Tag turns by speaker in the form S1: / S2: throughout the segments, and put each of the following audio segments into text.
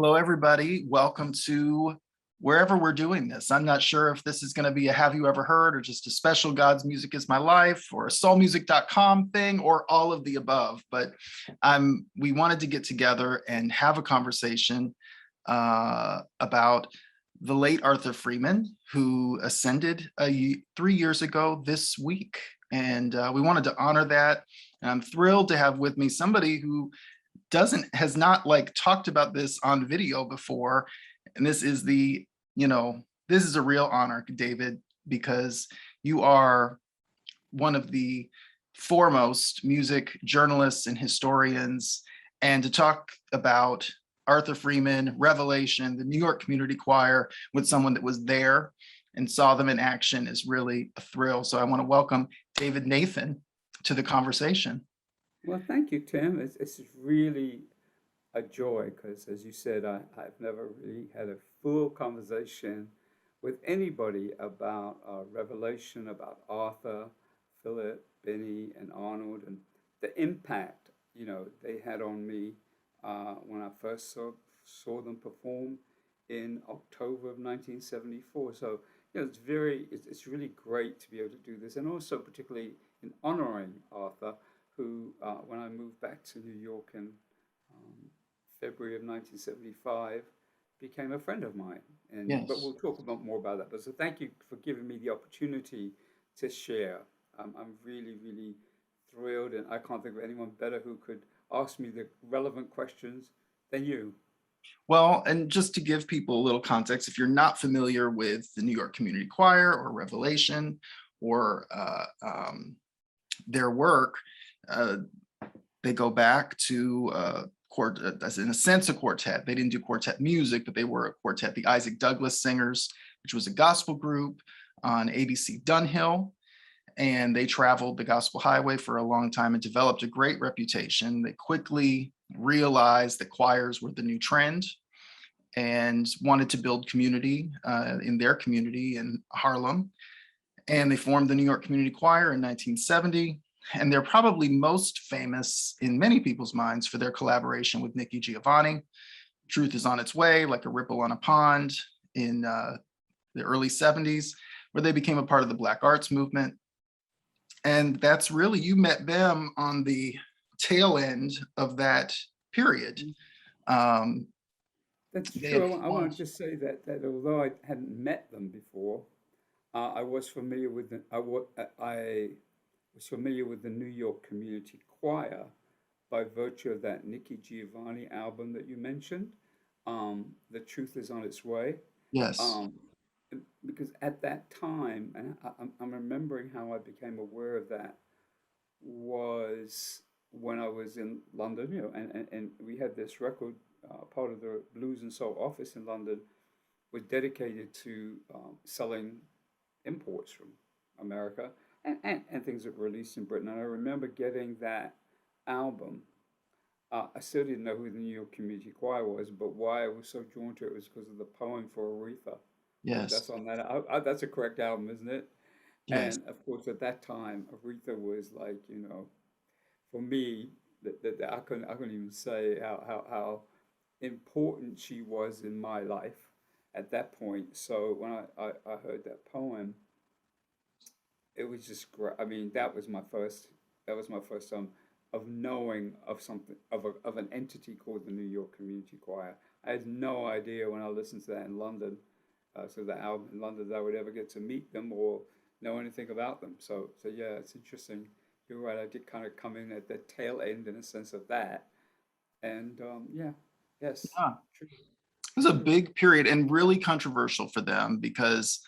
S1: Hello, everybody. Welcome to wherever we're doing this. I'm not sure if this is going to be a Have You Ever Heard or just a special God's Music Is My Life or a soulmusic.com thing or all of the above. But we wanted to get together and have a conversation about the late Arthur Freeman, who ascended 3 years ago this week. And we wanted to honor that. And I'm thrilled to have with me somebody who has not talked about this on video before. And this is this is a real honor, David, because you are one of the foremost music journalists and historians. And to talk about Arthur Freeman, Revelation, the New York Community Choir with someone that was there and saw them in action is really a thrill. So I want to welcome David Nathan to the conversation.
S2: Well, thank you, Tim. It's really a joy because, as you said, I've never really had a full conversation with anybody about Revelation, about Arthur, Philip, Benny, and Arnold, and the impact they had on me when I first saw them perform in October of 1974. So it's really great to be able to do this, and also particularly in honoring Arthur, who, when I moved back to New York in February of 1975, became a friend of mine. But we'll talk more about that. But so thank you for giving me the opportunity to share. I'm really, really thrilled, and I can't think of anyone better who could ask me the relevant questions than you.
S1: Well, and just to give people a little context, if you're not familiar with the New York Community Choir or Revelation or their work, they go back to as in a sense a quartet. They didn't do quartet music, but they were a quartet, the Isaac Douglas Singers, which was a gospel group on ABC Dunhill. And they traveled the gospel highway for a long time and developed a great reputation. They quickly realized that choirs were the new trend and wanted to build community in their community in Harlem. And they formed the New York Community Choir in 1970. And they're probably most famous in many people's minds for their collaboration with Nikki Giovanni. Truth Is on Its Way, Like a Ripple on a Pond in the early 70s, where they became a part of the Black Arts movement. And that's really, you met them on the tail end of that period.
S2: That's true. I want to just say that although I hadn't met them before, I was familiar with I was familiar with the New York Community Choir by virtue of that Nikki Giovanni album that you mentioned. The Truth Is on Its Way.
S1: Yes.
S2: Because at that time, and I'm remembering how I became aware of that, was when I was in London, and we had this record, part of the Blues and Soul office in London, was dedicated to selling imports from America and things that were released in Britain. And I remember getting that album. I still didn't know who the New York Community Choir was, but why I was so drawn to it was because of the poem for Aretha.
S1: Yes.
S2: That's on that. That's a correct album, isn't it?
S1: Yes.
S2: And of course, at that time, Aretha was like, for me, that I couldn't even say how important she was in my life at that point. So when I heard that poem, it was just great. I mean, that was my first time of knowing of something of an entity called the New York Community Choir. I had no idea when I listened to that in London, so the album in London, that I would ever get to meet them or know anything about them. So yeah, it's interesting. You're right. I did kind of come in at the tail end in a sense of that, and yes.
S1: Yeah. It was a big period and really controversial for them because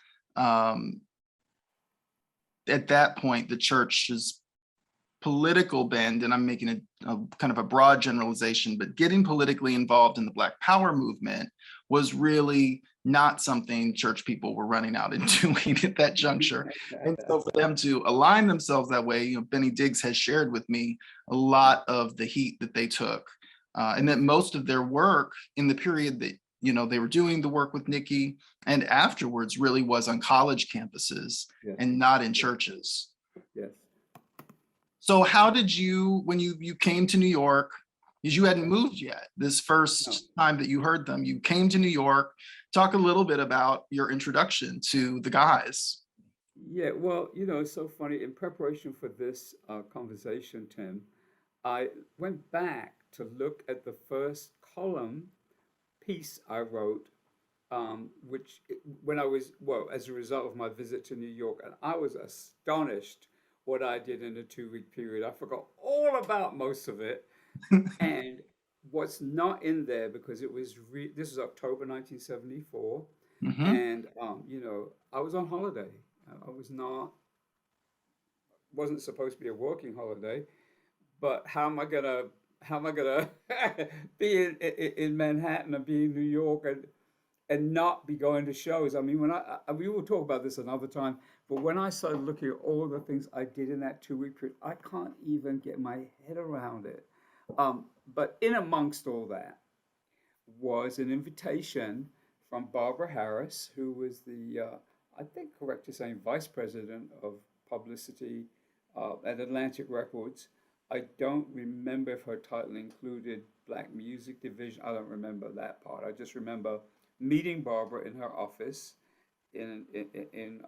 S1: at that point, the church's political bend, and I'm making a kind of a broad generalization, but getting politically involved in the Black Power movement was really not something church people were running out and doing at that juncture. And so for them to align themselves that way, Benny Diggs has shared with me a lot of the heat that they took, and that most of their work in the period that they were doing the work with Nikki and afterwards really was on college campuses and not in churches.
S2: Yes.
S1: So how did you, when you came to New York, because you hadn't
S2: Yeah.
S1: moved yet. This
S2: No.
S1: first time that you heard them, you came to New York. Talk a little bit about your introduction to the guys.
S2: Yeah, well, it's so funny. In preparation for this conversation, Tim, I went back to look at the first column piece I wrote, when I was, well, as a result of my visit to New York, and I was astonished what I did in a 2 week period. I forgot all about most of it. And what's not in there, because this is October 1974,
S1: Hmm.
S2: and I was on holiday. I wasn't supposed to be a working holiday, but how am I gonna be in Manhattan and be in New York and not be going to shows? I mean, we will talk about this another time, but when I started looking at all the things I did in that 2 week period, I can't even get my head around it. But in amongst all that was an invitation from Barbara Harris, who was I think correct to saying, vice president of publicity at Atlantic Records. I don't remember if her title included Black Music Division. I don't remember that part. I just remember meeting Barbara in her office in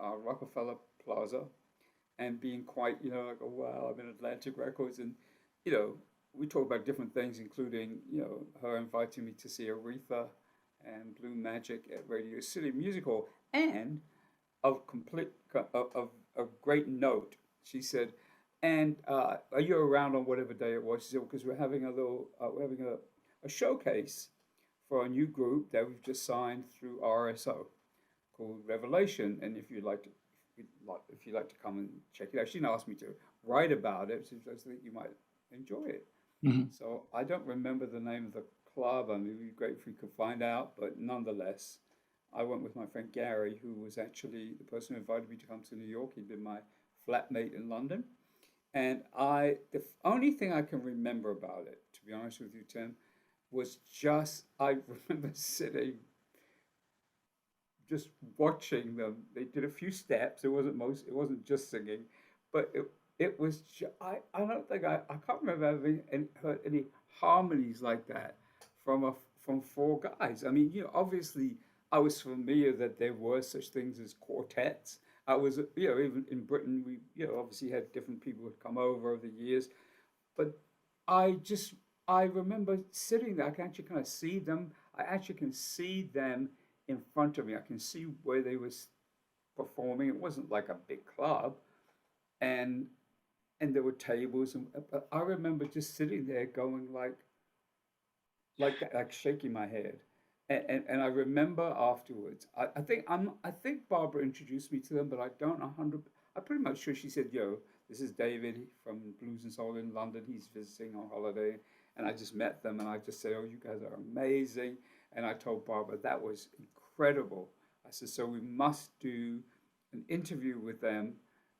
S2: Rockefeller Plaza and being quite, like, oh, wow, I'm in Atlantic Records. And, you know, we talk about different things, including, her inviting me to see Aretha and Blue Magic at Radio City Music Hall. And of great note, she said, and are you around on whatever day it was? She said, because we're having a showcase for a new group that we've just signed through RSO called Revelation, and if you'd like to come and check it out. She didn't ask me to write about it. She just think you might enjoy it.
S1: Hmm.
S2: So I don't remember the name of the club. I mean, it'd be great if we could find out, but nonetheless, I went with my friend Gary, who was actually the person who invited me to come to New York. He'd been my flatmate in London. And the only thing I can remember about it, to be honest with you, Tim, was I remember sitting just watching them. They did a few steps. It wasn't just singing, but it was. I don't think I can't remember having heard any harmonies like that from from four guys. I mean, obviously I was familiar that there were such things as quartets. I was, even in Britain, we, obviously had different people who had come over the years, but I just, I remember sitting there. I can actually kind of see them. I actually can see them in front of me. I can see where they was performing. It wasn't like a big club, and there were tables, and but I remember just sitting there going like that, like shaking my head. And I remember afterwards, I think Barbara introduced me to them, but I don't 100. I'm pretty much sure she said, "Yo, this is David from Blues and Soul in London. He's visiting on holiday." And I just met them, and I just said, "Oh, you guys are amazing." And I told Barbara that was incredible. I said, "So we must do an interview with them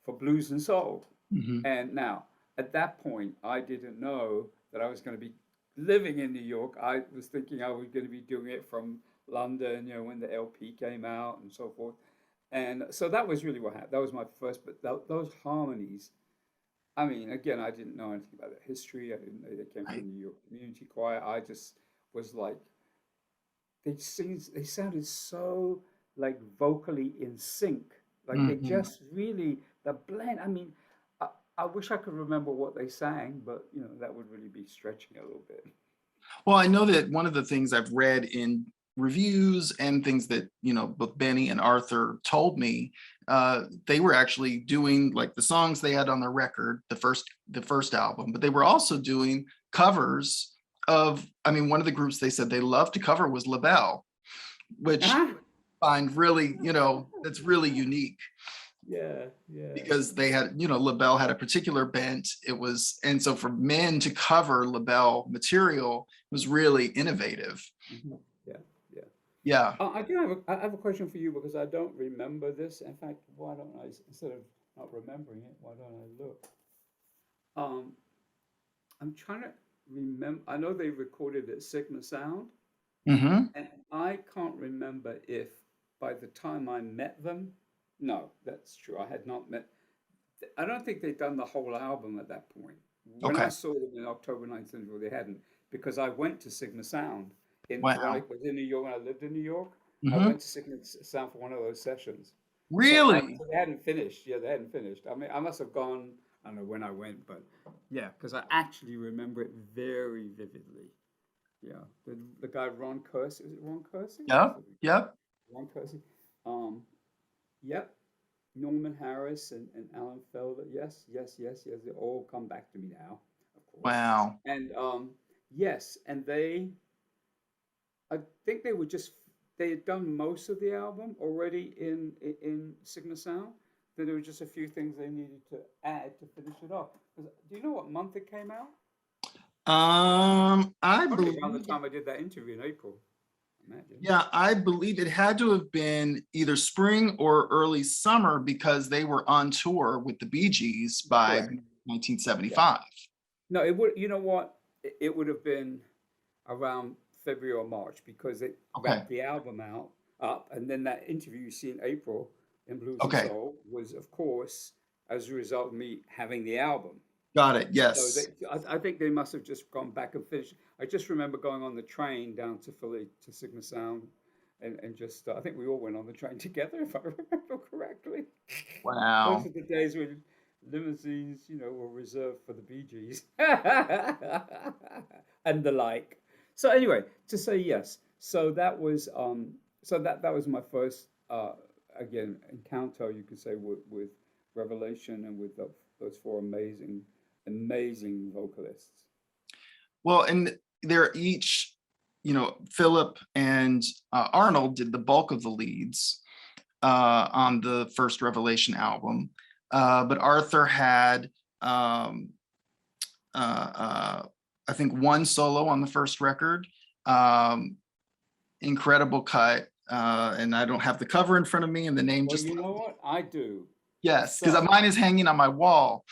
S2: for Blues and Soul."
S1: Hmm.
S2: And now, at that point, I didn't know that I was going to be living in New York. I was thinking I was going to be doing it from London, when the LP came out and so forth. And so that was really what happened. That was my first, but those harmonies, I mean, again, I didn't know anything about their history. I didn't know they came
S1: Right.
S2: from New York Community Choir. I just was like, they sounded so like vocally in sync. Like they
S1: Hmm.
S2: just really, the blend. I mean, I, I wish I could remember what they sang, but that would really be stretching it a little bit.
S1: Well, I know that one of the things I've read in reviews and things that, both Benny and Arthur told me, they were actually doing like the songs they had on their record, the first album, but they were also doing covers of, I mean, one of the groups they said they loved to cover was LaBelle, which
S2: Ah,
S1: I find really, that's really unique
S2: yeah, yeah.
S1: because they had, LaBelle had a particular bent. And so for men to cover LaBelle material was really innovative.
S2: Mhm. Yeah, yeah.
S1: Yeah.
S2: I have a question for you because I don't remember this. In fact, why don't I, instead of not remembering it, why don't I look? Um, I'm trying to remember. I know they recorded at Sigma Sound,
S1: Hmm.
S2: and I can't remember if by the time I met them, no, that's true. I had not met. I don't think they'd done the whole album at that point. When I
S1: Okay.
S2: saw them in October 1974, they hadn't, because I went to Sigma Sound in when I
S1: Wow.
S2: was in New York, when I lived in New York. I
S1: Hmm.
S2: went to Sigma Sound for one of those sessions.
S1: Really?
S2: So they hadn't finished. Yeah, they hadn't finished. I mean, I must have gone. I don't know when I went, but yeah, because I actually remember it very vividly. Yeah, the guy Ron Kersey, is it Ron Kersey?
S1: Yep. Yep.
S2: Ron Kersey. Um, yep. Norman Harris and Alan Felder. Yes, yes, yes, yes. They all come back to me now, of course.
S1: Wow.
S2: And yes, and I think they had done most of the album already in Sigma Sound. Then there were just a few things they needed to add to finish it off. 'Cause do you know what month it came out?
S1: I
S2: Probably around the
S1: believe,
S2: time I did that interview in April, I imagine.
S1: yeah, I believe it had to have been either spring or early summer because they were on tour with the Bee Gees by
S2: Correct. Yeah.
S1: 1975.
S2: No, it would. You know what? It would have been around February or March because it
S1: Okay.
S2: wrapped the album out up, and then that interview you see in April in Blues and
S1: Okay.
S2: Soul was, of course, as a result of me having the album.
S1: Got it.
S2: So
S1: Yes.
S2: I think they must have just gone back and finished. I just remember going on the train down to Philly to Sigma Sound, and just I think we all went on the train together, if I remember correctly. Those
S1: Wow.
S2: are the days when limousines, were reserved for the Bee Gees and the like. So anyway, to say yes, so that was my first again encounter, you could say, with Revelation and with those four amazing vocalists.
S1: Well, and they're each, Philip and Arnold did the bulk of the leads on the first Revelation album. But Arthur had, um, I think, one solo on the first record. Um, Incredible cut. And I don't have the cover in front of me and the name
S2: Well,
S1: just,
S2: you know what? I do.
S1: yes, because
S2: So,
S1: mine is hanging on my wall.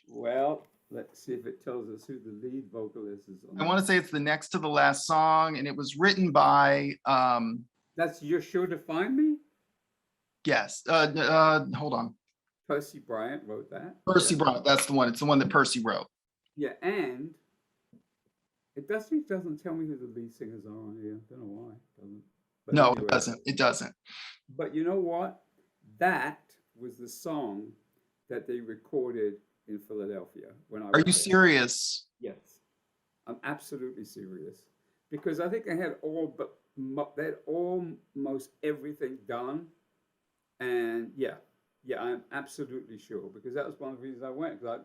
S2: well, let's see if it tells us who the lead vocalist is
S1: I
S2: on
S1: want
S2: that.
S1: to say it's the next to the last song, and it was written by,
S2: That's You're Sure to Find Me?
S1: yes, hold on.
S2: Percy Bryant wrote that.
S1: Percy
S2: Yeah.
S1: Bryant. That's the one. It's the one that Percy wrote.
S2: Yeah, and it doesn't tell me who the lead singers are on here. I don't know why it doesn't. But
S1: No, it
S2: anyway,
S1: doesn't. It doesn't.
S2: but you know what? That was the song that they recorded in Philadelphia when I
S1: Are
S2: was
S1: you
S2: there.
S1: serious?
S2: Yes, I'm absolutely serious because I think they had almost everything done, and yeah, I'm absolutely sure because that was one of the reasons I went. Because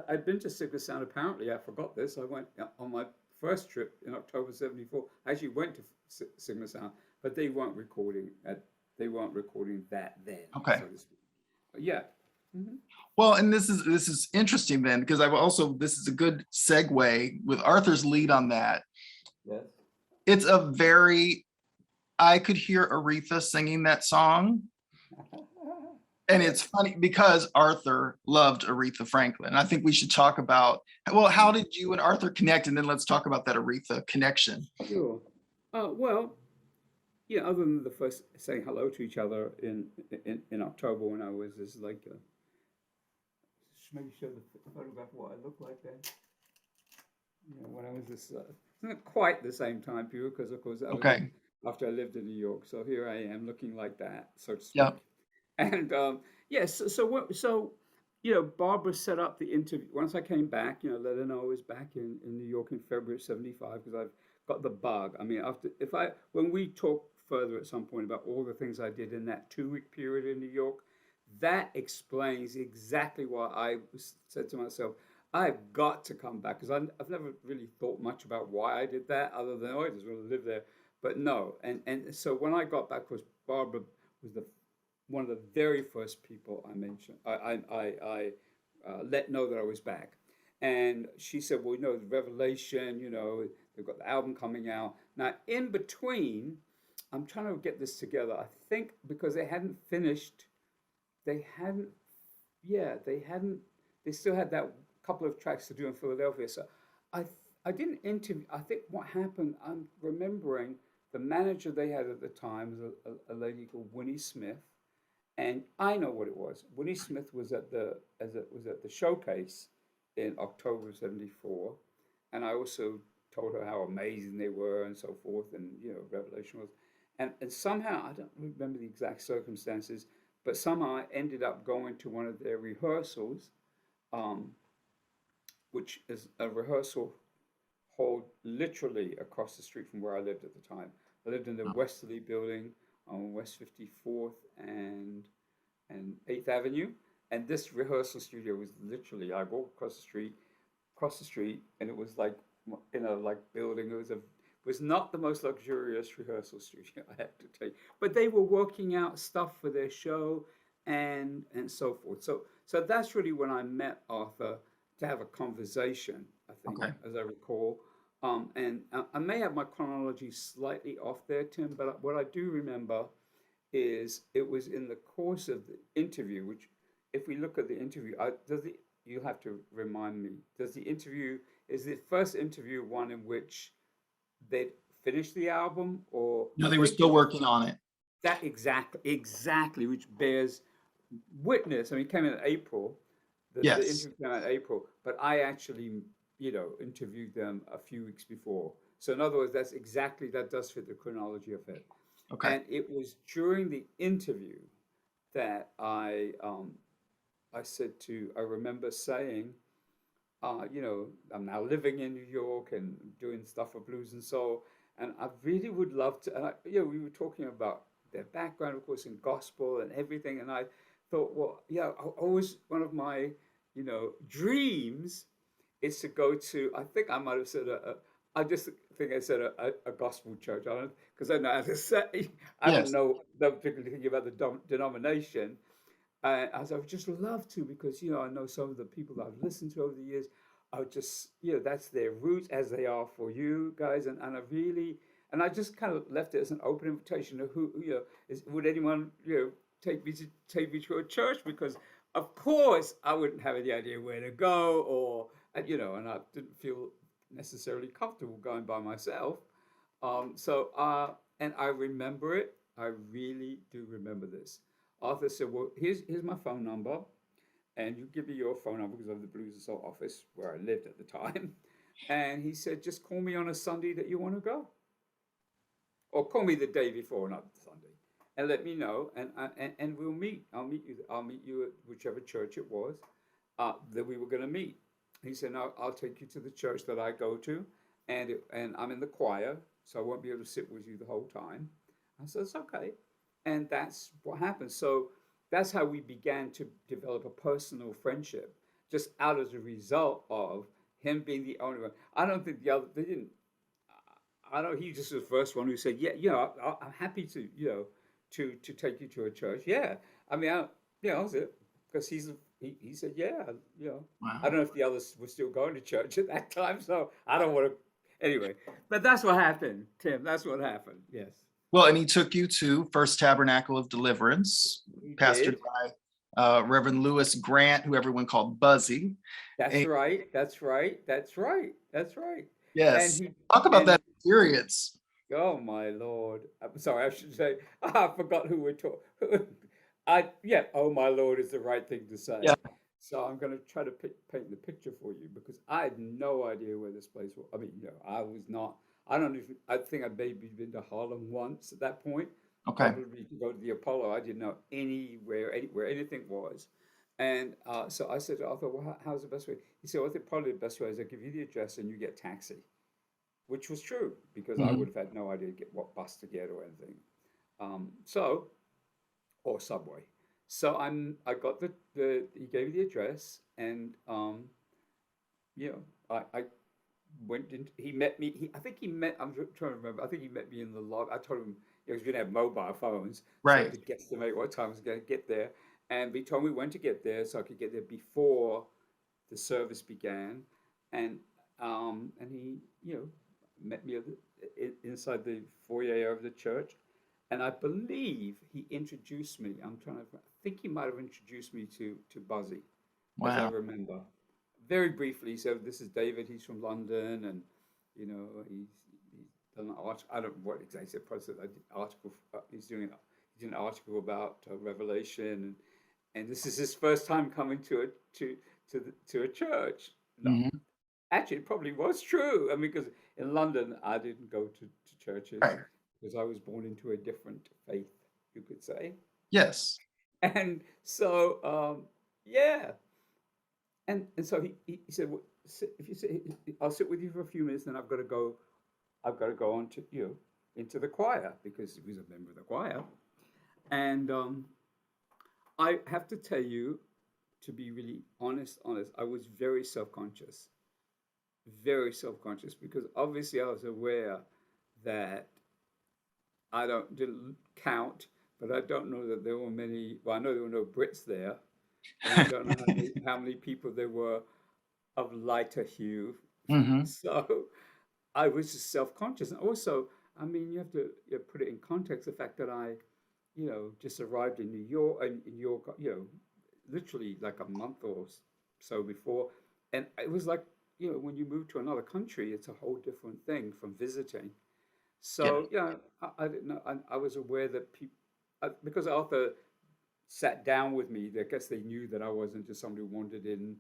S2: I'd been to Sigma Sound. Apparently, I forgot this. I went on my first trip in October '74. I actually went to Sigma Sound, but they weren't recording that then,
S1: Okay.
S2: so to speak. But yeah. Hmm.
S1: Well, and this is interesting then, because this is a good segue with Arthur's lead on that.
S2: Yes.
S1: It's I could hear Aretha singing that song. And
S2: Yes.
S1: it's funny because Arthur loved Aretha Franklin. I think we should talk about, well, how did you and Arthur connect? And then let's talk about that Aretha connection.
S2: Sure. Well, yeah. Other than the first saying hello to each other in October when I was just like, just maybe show the photograph of what I looked like then. When I was this, not quite the same time period because of course that was
S1: Okay.
S2: after I lived in New York. So here I am looking like that, so to speak.
S1: Yep.
S2: And yes, Barbara set up the interview. Once I came back, let her know I was back in New York in February '75 because I've got the bug. I mean, when we talk further at some point about all the things I did in that 2-week period in New York, that explains exactly why said to myself, I've got to come back because I've never really thought much about why I did that other than, oh, I just want to live there. But no, and so when I got back, was Barbara was the one of the very first people I mentioned. I let know that I was back, and she said, "Well, the Revelation. They've got the album coming out now. In between, I'm trying to get this together. I think because they hadn't finished, they hadn't. Yeah, they hadn't. They still had that couple of tracks to do in Philadelphia. So I I didn't interview. I think what happened. I'm remembering the manager they had at the time was a lady called Winnie Smith, and I know what it was. Winnie Smith was at the showcase in October '74, and I also told her how amazing they were and so forth, and Revelation was, and somehow I don't remember the exact circumstances, but somehow I ended up going to one of their rehearsals, um, which is a rehearsal hall literally across the street from where I lived at the time. I lived in the Westerly building on West 54th and 8th Avenue. And this rehearsal studio was literally, I walked across the street, and it was like in a like building. It was not the most luxurious rehearsal studio, I have to tell you. But they were working out stuff for their show and so forth. So that's really when I met Arthur to have a conversation, I think,
S1: Okay.
S2: as I recall. And I may have my chronology slightly off there, Tim, but what I do remember is it was in the course of the interview, which, if we look at the interview, you have to remind me, is the first interview one in which they'd finished the album, or
S1: No,
S2: I
S1: they were
S2: think
S1: still
S2: it was
S1: working on it.
S2: that exactly, which bears witness. I mean, it came in April. The
S1: Yes.
S2: interview came out in April, but I actually, interviewed them a few weeks before. So in other words, that does fit the chronology of it.
S1: Okay.
S2: And it was during the interview that I remember saying, I'm now living in New York and doing stuff for blues and soul, and I really would love to. And we were talking about their background, of course, in gospel and everything, and I thought, well, yeah, always one of my, dreams is to go to. I think I might have said I just think I said a gospel church. I don't, because I know how to say. I don't
S1: Yes.
S2: know no particularly thing about the denomination. As I would just love to, because I know some of the people that I've listened to over the years are just that's their roots, as they are for you guys, and I really, and I just kind of left it as an open invitation to who would anyone take me to a church, because of course I wouldn't have any idea where to go, or and I didn't feel necessarily comfortable going by myself. And I remember it. I really do remember this. Arthur said, "Well, here's my phone number, and you give me your phone number, because of the Blues and Soul office where I lived at the time." And he said, "Just call me on a Sunday that you want to go, or call me the day before, not Sunday, and let me know, and we'll meet. I'll meet you at whichever church it was that we were going to meet." He said, "No, I'll take you to the church that I go to, and I'm in the choir, so I won't be able to sit with you the whole time." I said, "It's okay." And that's what happened. So that's how we began to develop a personal friendship, just out as a result of him being the only one. I don't think they didn't. I don't. He just was the first one who said, "Yeah, I'm happy to, to take you to a church." Yeah, I mean, that's it. Because he said, "Yeah, I
S1: Wow.
S2: don't know if the others were still going to church at that time, so I don't want to." Anyway, but that's what happened, Tim. That's what happened. Yes,
S1: Well, and he took you to First Tabernacle of Deliverance,
S2: he
S1: pastored
S2: did.
S1: by Reverend Lewis Grant, who everyone called Buzzy.
S2: That's
S1: And
S2: right. That's right. That's right. That's right. And
S1: yes,
S2: he
S1: talk about
S2: and
S1: that experience.
S2: oh my Lord. I'm sorry, I should say I forgot who we're talking. I yeah, oh my Lord is the right thing to
S1: Yeah.
S2: say. So I'm going to try to paint the picture for you, because I had no idea where this place was. I mean, I was not. I don't even. I think I maybe been to Harlem once at that point.
S1: Okay.
S2: Probably to go to the Apollo. I didn't know where anything was. And so I said to Arthur, "Well, how's the best way?" He said, "Well, I think probably the best way is I give you the address and you get taxi," which was true, because I
S1: Mhm.
S2: would have had no idea what bus to get or anything. So, or subway. So I got he gave me the address, and you know, I went in. He met me. I think he met. I'm trying to remember. I think he met me in the lobby. I told him, because we didn't have mobile phones, so I had
S1: Right.
S2: to guesstimate what time I was going to get there. And he told me when to get there, so I could get there before the service began. And and he, met me inside the foyer of the church. And I believe he introduced me. I think he might have introduced me to Buzzy, as I
S1: Wow.
S2: remember. Very briefly, so this is David. He's from London, and he's done an art. I don't know what exactly he said. Probably said article. He's doing an article about Revelation, and this is his first time coming to a church. No,
S1: Mhm.
S2: actually, it probably was true. I mean, because in London, I didn't go to churches
S1: Right.
S2: because I was born into a different faith, you could say.
S1: Yes.
S2: And so, yeah. And so he said, well, if you say, I'll sit with you for a few minutes, then I've got to go on to, into the choir because he was a member of the choir. And I have to tell you, to be really honest, I was very self-conscious because obviously I was aware that didn't count, but I don't know that there were many. Well, I know there were no Brits there, and I don't know how many people there were of lighter hue.
S1: Hmm.
S2: So I was just self-conscious, and also, I mean, you have to put it in context. The fact that I, just arrived in New York, literally like a month or so before, and it was like, when you move to another country, it's a whole different thing from visiting.
S1: Yeah.
S2: So yeah, I didn't know. I was aware that people, because Arthur sat down with me. I guess they knew that I wasn't just somebody who wandered in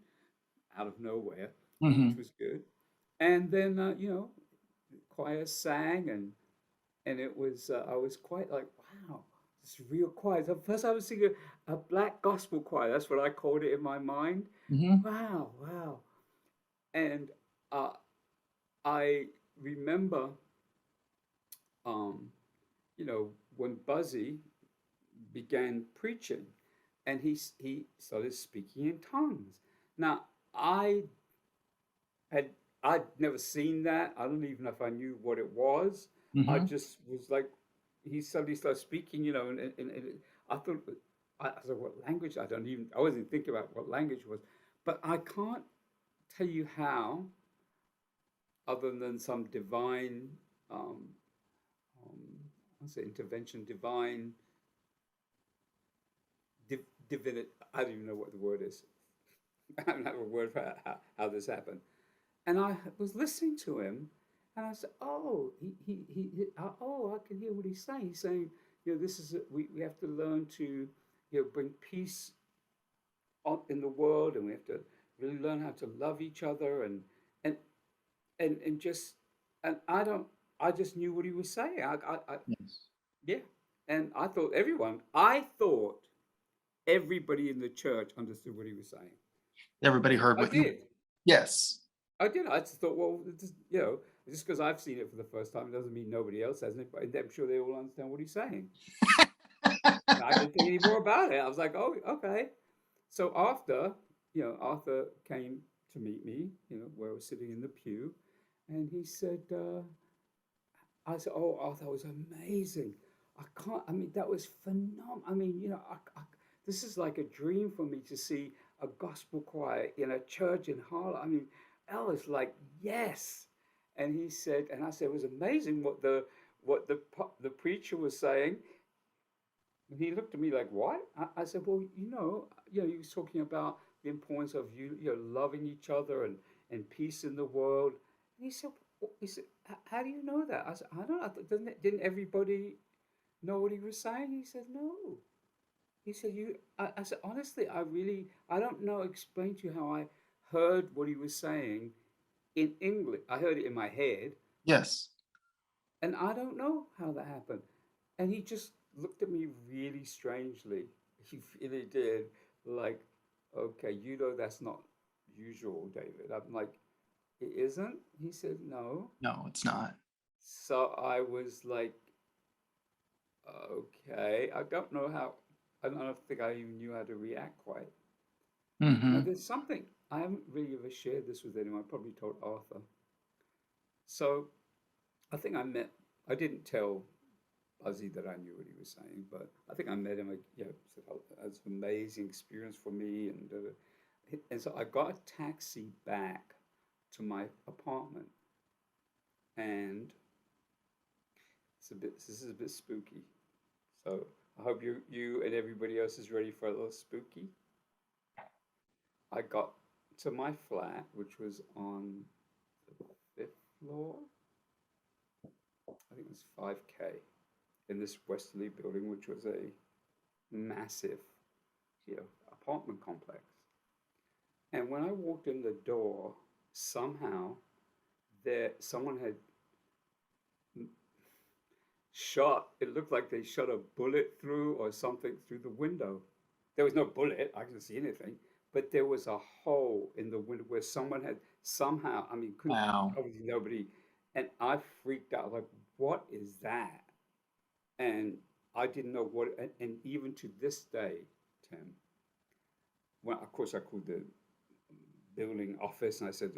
S2: out of nowhere, which
S1: Hmm.
S2: was good. And then choir sang, and it was I was quite like, wow, this real choir. So first I was singing a black gospel choir. That's what I called it in my mind.
S1: Hmm.
S2: Wow, wow. And uh, I remember, um, when Buzzy began preaching, and he started speaking in tongues. Now I had I'd never seen that. I don't even know if I knew what it was. I
S1: Hmm.
S2: just was like, he suddenly started speaking, and I thought, I said, what language? I wasn't thinking about what language it was, but I can't tell you how, other than some divine, um, um, I say intervention, divine, divinity. I don't even know what the word is. I don't have a word for how this happened. And I was listening to him, and I said, "Oh, oh, I can hear what he's saying. He's saying, this is we have to learn to, bring peace in the world, and we have to really learn how to love each other, and and just, and I just knew what he was saying.
S1: Yes.
S2: Yeah, and I thought everybody in the church understood what he was saying.
S1: Everybody heard
S2: I
S1: what you.
S2: did.
S1: Yes.
S2: I did. I just thought, well, just because I've seen it for the first time doesn't mean nobody else hasn't. But I'm sure they all understand what he's saying. I didn't think any more about it. I was like, oh, okay. So after, Arthur came to meet me, where I was sitting in the pew, and he said, I said, oh, Arthur, that was amazing. I mean, that was phenomenal. I mean, this is like a dream for me to see a gospel choir in a church in Harlem. I mean, I was like, yes. And he said, and I said, it was amazing what the preacher was saying. And he looked at me like, what? I said, well, he was talking about the importance of loving each other and peace in the world. And he said, how do you know that? I said, I don't know. Didn't everybody know what he was saying? He said, no. He said, I said, honestly, I don't know, explain to you how I heard what he was saying in English. I heard it in my head,
S1: Yes.
S2: and I don't know how that happened. And he just looked at me really strangely. He really did. Like, okay, that's not usual, David. I'm like, it isn't? He said, no.
S1: No, it's not.
S2: So I was like, okay. I don't think I even knew how to react quite. Now,
S1: Hmm.
S2: there's something, I haven't really ever shared this with anyone. I probably told Arthur. So I think I didn't tell Ozzy that I knew what he was saying, but I think I met him. Said, oh, that's an amazing experience for me, and so I got a taxi back to my apartment, and this is a bit spooky. So I hope you and everybody else is ready for a little spooky. I got to my flat, which was on the fifth floor. I think it was 5K in this westerly building, which was a massive, apartment complex. And when I walked in the door, somehow someone had shot, it looked like they shot a bullet through or something through the window. There was no bullet, I couldn't see anything, but there was a hole in the window where someone had somehow, I mean, couldn't,
S1: Wow.
S2: obviously nobody, and I freaked out, like, what is that? And I didn't know what, and even to this day, Tim, when, of course, I called the building office and I said,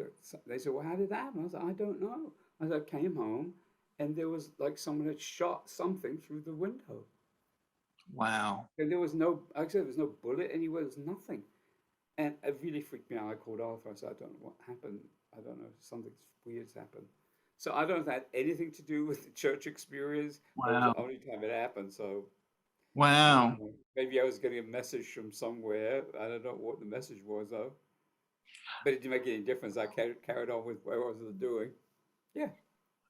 S2: they said, well, how did that happen? I was like, I don't know. I said, I came home and there was like someone had shot something through the window.
S1: Wow.
S2: And there was no, like I said, there was no bullet anywhere, there was nothing. And it really freaked me out. I called Arthur. I said, I don't know what happened. I don't know. Something weird's happened. So I don't know if that had anything to do with the church experience, but it was
S1: Wow.
S2: the only time it happened. So I don't
S1: Wow.
S2: know. Maybe I was getting a message from somewhere. I don't know what the message was, though. But it didn't make any difference. I carried on with what I was doing. Yeah.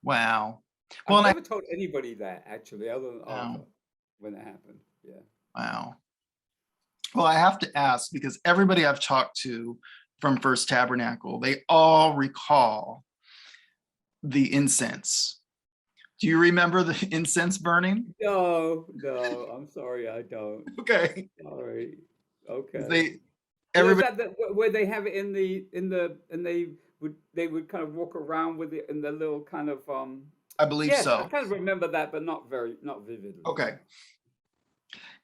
S1: Wow. Well,
S2: I've
S1: and I,
S2: never told anybody that, actually, other than
S1: wow.
S2: Arthur, when it happened. Yeah.
S1: Wow. Well, I have to ask because everybody I've talked to from First Tabernacle, they all recall the incense. Do you remember the incense burning?
S2: No, no, I'm sorry, I don't.
S1: Okay.
S2: Sorry. Okay.
S1: They
S2: Well, is
S1: everybody
S2: that where they have it and they would kind of walk around with it in the little kind of
S1: I believe
S2: yes, I
S1: so.
S2: kind of remember that, but not vividly.
S1: Okay.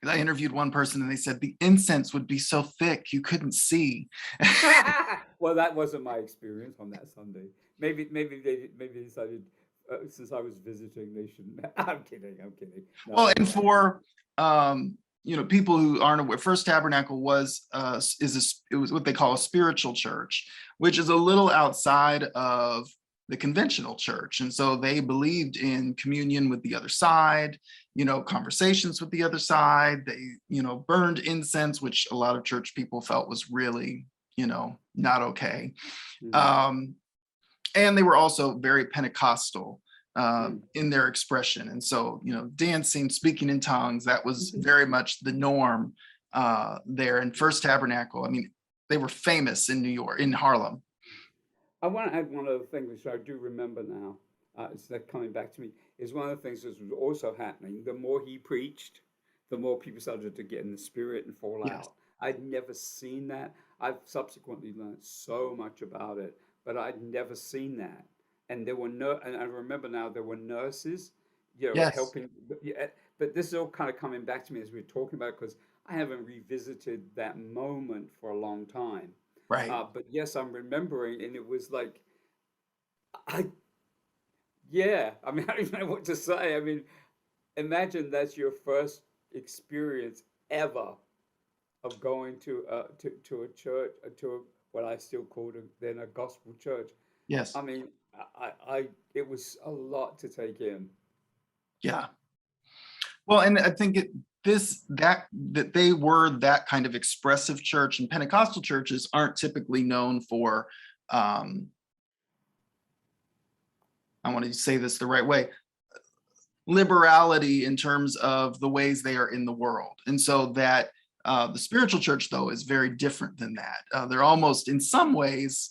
S1: I interviewed one person and they said the incense would be so thick you couldn't see.
S2: Well, that wasn't my experience on that Sunday. Maybe they decided since I was visiting, they shouldn't. I'm kidding. I'm kidding.
S1: Well,
S2: No,
S1: and
S2: no.
S1: for people who aren't aware, First Tabernacle it was what they call a spiritual church, which is a little outside of the conventional church. And so they believed in communion with the other side, conversations with the other side. They, burned incense, which a lot of church people felt was really, not okay.
S2: Mhm.
S1: Um, and they were also very Pentecostal
S2: Mm.
S1: in their expression. And so, dancing, speaking in tongues, that was very much the norm there in First Tabernacle. I mean, they were famous in New York, in Harlem.
S2: I want to add one other thing, which I do remember now. It's that coming back to me is one of the things that was also happening. The more he preached, the more people started to get in the spirit and fall
S1: Yes.
S2: out. I'd never seen that. I've subsequently learned so much about it, but I'd never seen that. And there were no, and I remember now there were nurses,
S1: Yes.
S2: helping. Yeah, but this is all kind of coming back to me as we we're talking about because I haven't revisited that moment for a long time.
S1: Right.
S2: But yes, I'm remembering, and it was like, I, yeah, I mean, I don't even know what to say. I mean, imagine that's your first experience ever of going to a church, what I still called then a gospel church.
S1: Yes.
S2: I mean, it was a lot to take in.
S1: Yeah. Well, and I think that they were that kind of expressive church, and Pentecostal churches aren't typically known for, I want to say this the right way, liberality in terms of the ways they are in the world. And so that the spiritual church, though, is very different than that. They're almost in some ways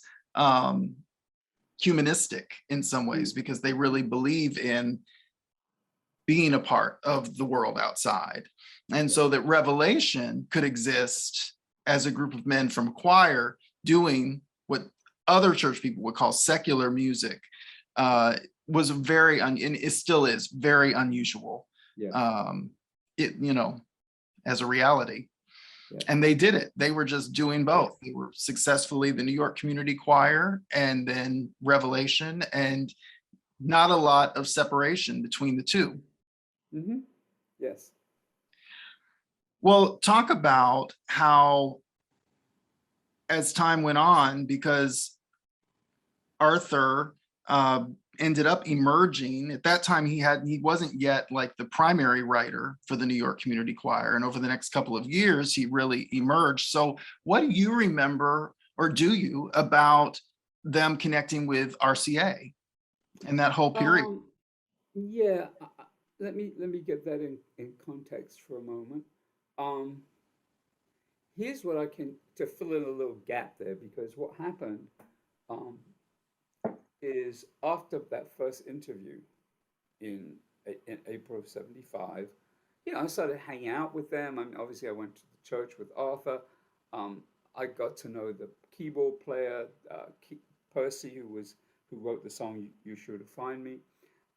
S1: humanistic in some ways
S2: Mm,
S1: because they really believe in being a part of the world outside. And
S2: yeah.
S1: so that revelation could exist as a group of men from choir doing what other church people would call secular music uh, was and it still is very unusual.
S2: Yes.
S1: Um, it, as a reality.
S2: Yes.
S1: And they did it. They were just doing both. They were successfully the New York Community Choir and then Revelation, and not a lot of separation between the two.
S2: Mm-hmm. Yes.
S1: Well, talk about how, as time went on, because Arthur uh, ended up emerging. At that time, he wasn't yet like the primary writer for the New York Community Choir, and over the next couple of years, he really emerged. So, what do you remember, or do you, about them connecting with RCA and that whole period?
S2: Um, yeah, let me get that in context for a moment. Um, Here's what I can to fill in a little gap there because what happened, um, is after that first interview in in April of '75, I started hanging out with them. I mean, obviously, I went to the church with Arthur. Um, I got to know the keyboard player, Percy, who wrote the song "You Sure to Find Me,"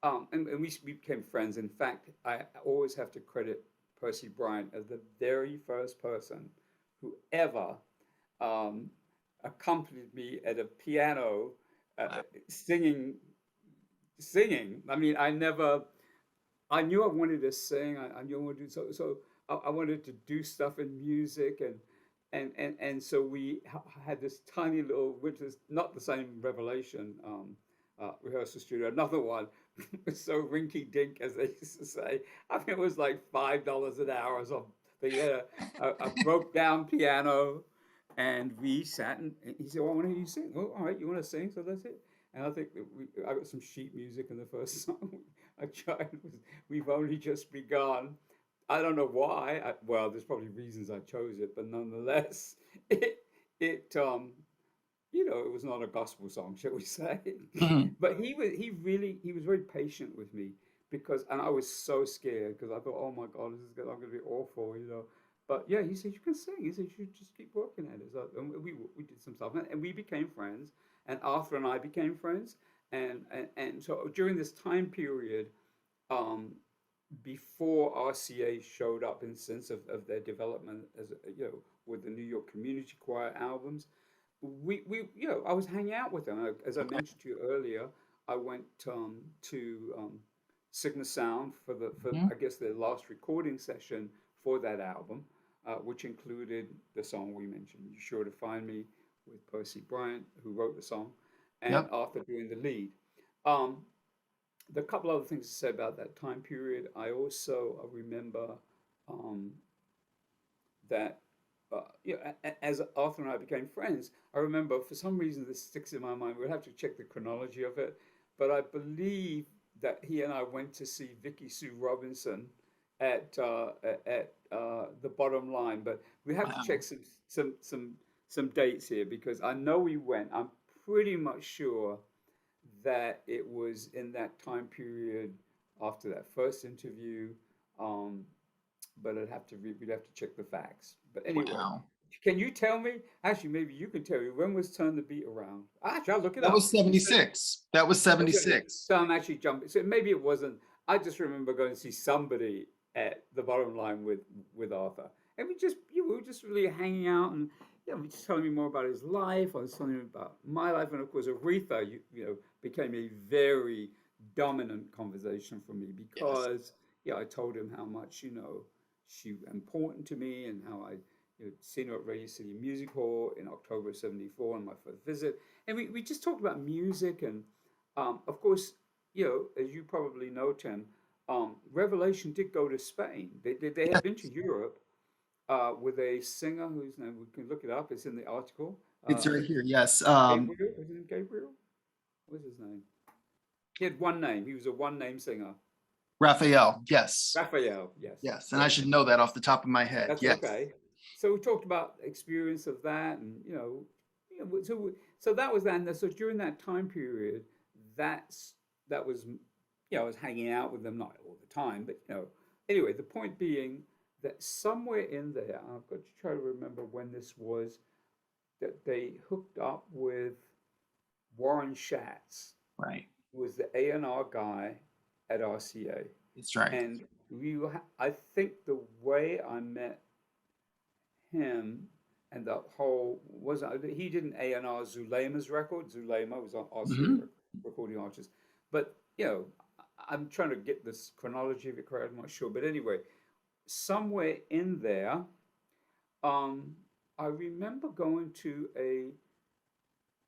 S2: and we became friends. In fact, I always have to credit Percy Bryant as the very first person who ever um, accompanied me at a piano
S1: Wow.
S2: singing. Singing. I mean, I knew I wanted to sing. I knew I wanted to do so. I wanted to do stuff in music, and so we had this tiny little, which is not the same Revelation rehearsal studio. Another one, so rinky dink, as they used to say. I think it was like $5 an hour or something. They had a broke down piano, and we sat and he said, "Well, I want to hear you sing." "Oh, all right, you want to sing?" So that's it. And I think that I got some sheet music in the first song I tried. We've only just begun. I don't know why. Well, there's probably reasons I chose it, but nonetheless, it it it was not a gospel song, shall we say?
S1: Mhm.
S2: But he was very patient with me because, and I was so scared because I thought, oh my God, I'm going to be awful. But yeah, he said you can sing. He said you should just keep working at it. So, and we did some stuff, and we became friends. And Arthur and I became friends. And so during this time period, um, before RCA showed up in sense of their development as with the New York Community Choir albums, I was hanging out with them. As I
S1: Okay.
S2: mentioned to you earlier, I went to Sigma Sound for
S1: Mhm.
S2: I guess their last recording session for that album, which included the song we mentioned, "You Sure to Find Me," with Percy Bryant, who wrote the song, and
S1: Yep.
S2: Arthur doing the lead. Um, the couple other things to say about that time period. I also remember um, that as Arthur and I became friends, I remember for some reason this sticks in my mind. We'll have to check the chronology of it, but I believe that he and I went to see Vicky Sue Robinson at the Bottom Line. But we have to check
S1: Wow.
S2: some dates here because I know we went. I'm pretty much sure that it was in that time period after that first interview. Um, but we'd have to check the facts. But anyway,
S1: Wow.
S2: can you tell me? Actually, maybe you can tell me when was "Turn the Beat Around"? Actually, I'll look it
S1: That
S2: up.
S1: was
S2: You said
S1: 76. That was
S2: was it?
S1: 76.
S2: So I'm actually jumping. So maybe it wasn't. I just remember going to see somebody at the Bottom Line with Arthur, and we were just really hanging out, and he was telling me more about his life. I was telling him about my life, and of course, Aretha, became a very dominant conversation for me
S1: Yes.
S2: because I told him how much she was important to me, and how I seen her at Radio City Music Hall in October '74 on my first visit, and we just talked about music and of course, as you probably know, Tim, Revelation did go to Spain. They had been to
S1: Yes.
S2: Europe with a singer whose name we can look it up. It's in the article.
S1: It's right here. Yes.
S2: Gabriel, was his name Gabriel? What was his name? He had one name. He was a one-name singer.
S1: Raphael. Yes.
S2: Raphael. Yes,
S1: Yes. And I
S2: yes.
S1: should know that off the top of my head.
S2: That's
S1: Yes.
S2: okay. So we talked about experience of that, and so that was that. And so during that time period, that was I was hanging out with them, not all the time, but anyway. The point being that somewhere in there, I've got to try to remember when this was, that they hooked up with Warren Schatz,
S1: Right.
S2: who was the A&R guy at RCA,
S1: That's right.
S2: and I think the way I met him and the whole was he didn't A&R Zulema's record. Zulema was on RCA
S1: Hmm.
S2: recording artist, but I'm trying to get this chronology of it correct. I'm not sure, but anyway, somewhere in there, um, I remember going to a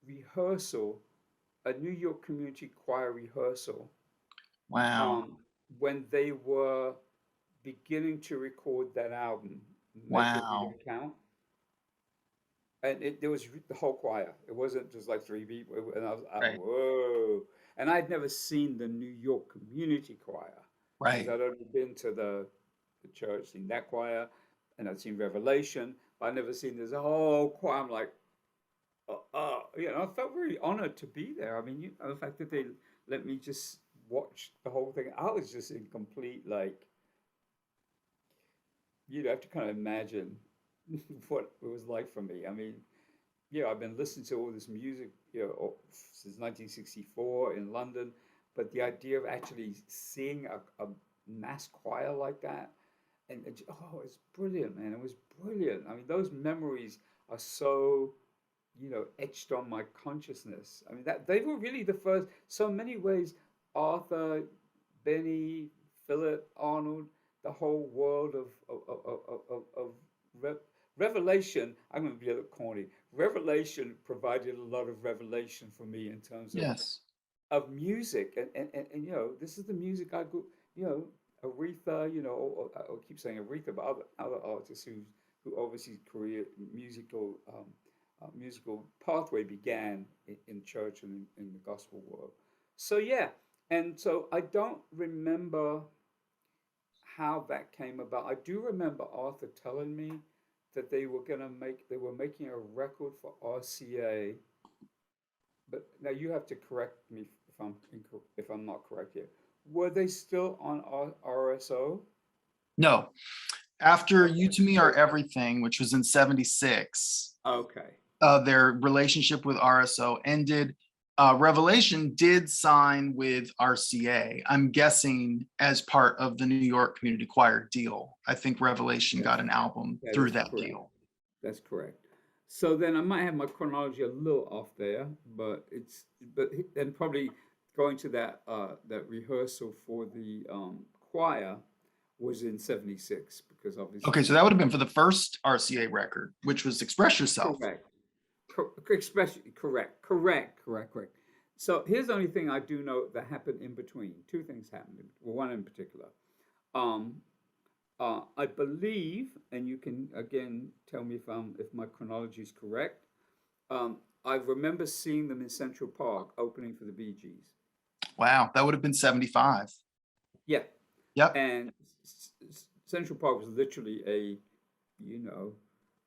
S2: rehearsal, a New York Community Choir rehearsal,
S1: Wow.
S2: um, when they were beginning to record that album, Make It Real
S1: Wow.
S2: Count. And there was the whole choir. It wasn't just like three people. And I was like,
S1: Right.
S2: whoa. And I'd never seen the New York Community Choir because
S1: Right.
S2: I'd only been to the church, seen that choir, and I'd seen Revelation, but I'd never seen this whole choir. I'm like, I felt very honored to be there. I mean, the fact that they let me just watch the whole thing, I was just in complete, like, you'd have to kind of imagine what it was like for me. I mean, I've been listening to all this music, since 1964 in London, but the idea of actually seeing a mass choir like that, oh, it's brilliant, man. It was brilliant. I mean, those memories are so, etched on my consciousness. I mean, that they were really the first. So many ways, Arthur, Benny, Philip, Arnold, the whole world of Re- Revelation. I'm going to be a little corny. Revelation provided a lot of revelation for me in terms
S1: Yes.
S2: of music, and this is the music I grew. You know, Aretha. I keep saying Aretha, but other artists who obviously career musical pathway began in church and in the gospel world. So yeah, and so I don't remember how that came about. I do remember Arthur telling me that they were making a record for RCA, but now you have to correct me if I'm not correct here. Were they still on RSO?
S1: No. After You
S2: Okay,
S1: to Me Are
S2: so
S1: Everything, which was in 76,
S2: okay,
S1: their relationship with RSO ended. Revelation did sign with RCA, I'm guessing as part of the New York Community Choir deal. I think Revelation got
S2: that's
S1: an album
S2: that
S1: through
S2: is
S1: that
S2: correct.
S1: deal.
S2: That's correct. So then I might have my chronology a little off there, and probably going to that rehearsal for the choir was in '76 because
S1: Okay, so
S2: obviously
S1: that would have been for the first RCA record, which was Express Yourself.
S2: correct, especially correct. So here's the only thing I do know that happened in between. Two things happened. Well, one in particular. Um, I believe, and you can again tell me if my chronology is correct. I remember seeing them in Central Park opening for the Bee Gees.
S1: Wow, that would have been 75.
S2: Yeah,
S1: Yep.
S2: and Central Park was literally you know,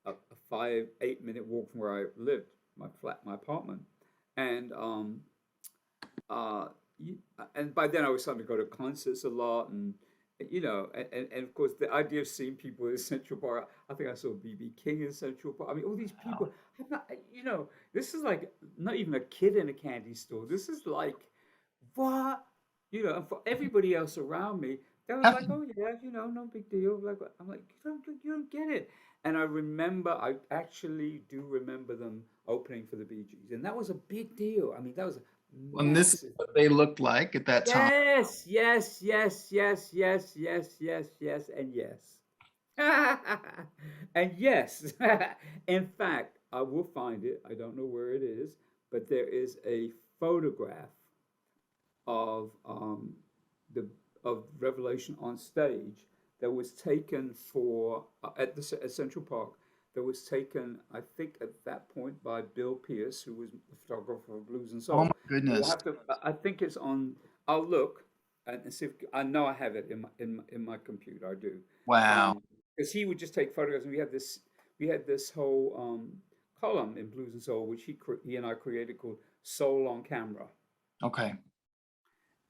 S2: a 5, 8 minute walk from where I lived, my apartment, and uh, and by then I was starting to go to concerts a lot, and and of course the idea of seeing people in Central Park. I think I saw BB King in Central Park. I mean, all these people. I'm not, this is like not even a kid in a candy store. This is like what, and for everybody else around me, they was like,
S1: Heaven.
S2: oh yeah, no big deal. Like I'm like, you don't get it. And I actually do remember them opening for the Bee Gees, and that was a big deal. I mean, that was a
S1: And this is
S2: massive.
S1: what they looked like at that time.
S2: Yes, and yes. And yes. In fact, I will find it. I don't know where it is, but there is a photograph of the of Revelation on stage that was taken for at Central Park. That was taken, I think, at that point by Bill Pierce, who was the photographer of Blues and
S1: Oh my
S2: Soul. But
S1: goodness.
S2: I think it's on. I'll look and see if I know I have it in my computer. I do,
S1: Wow.
S2: because he would just take photographs, and we had this whole column in Blues and Soul, which he and I created called Soul on Camera,
S1: Okay.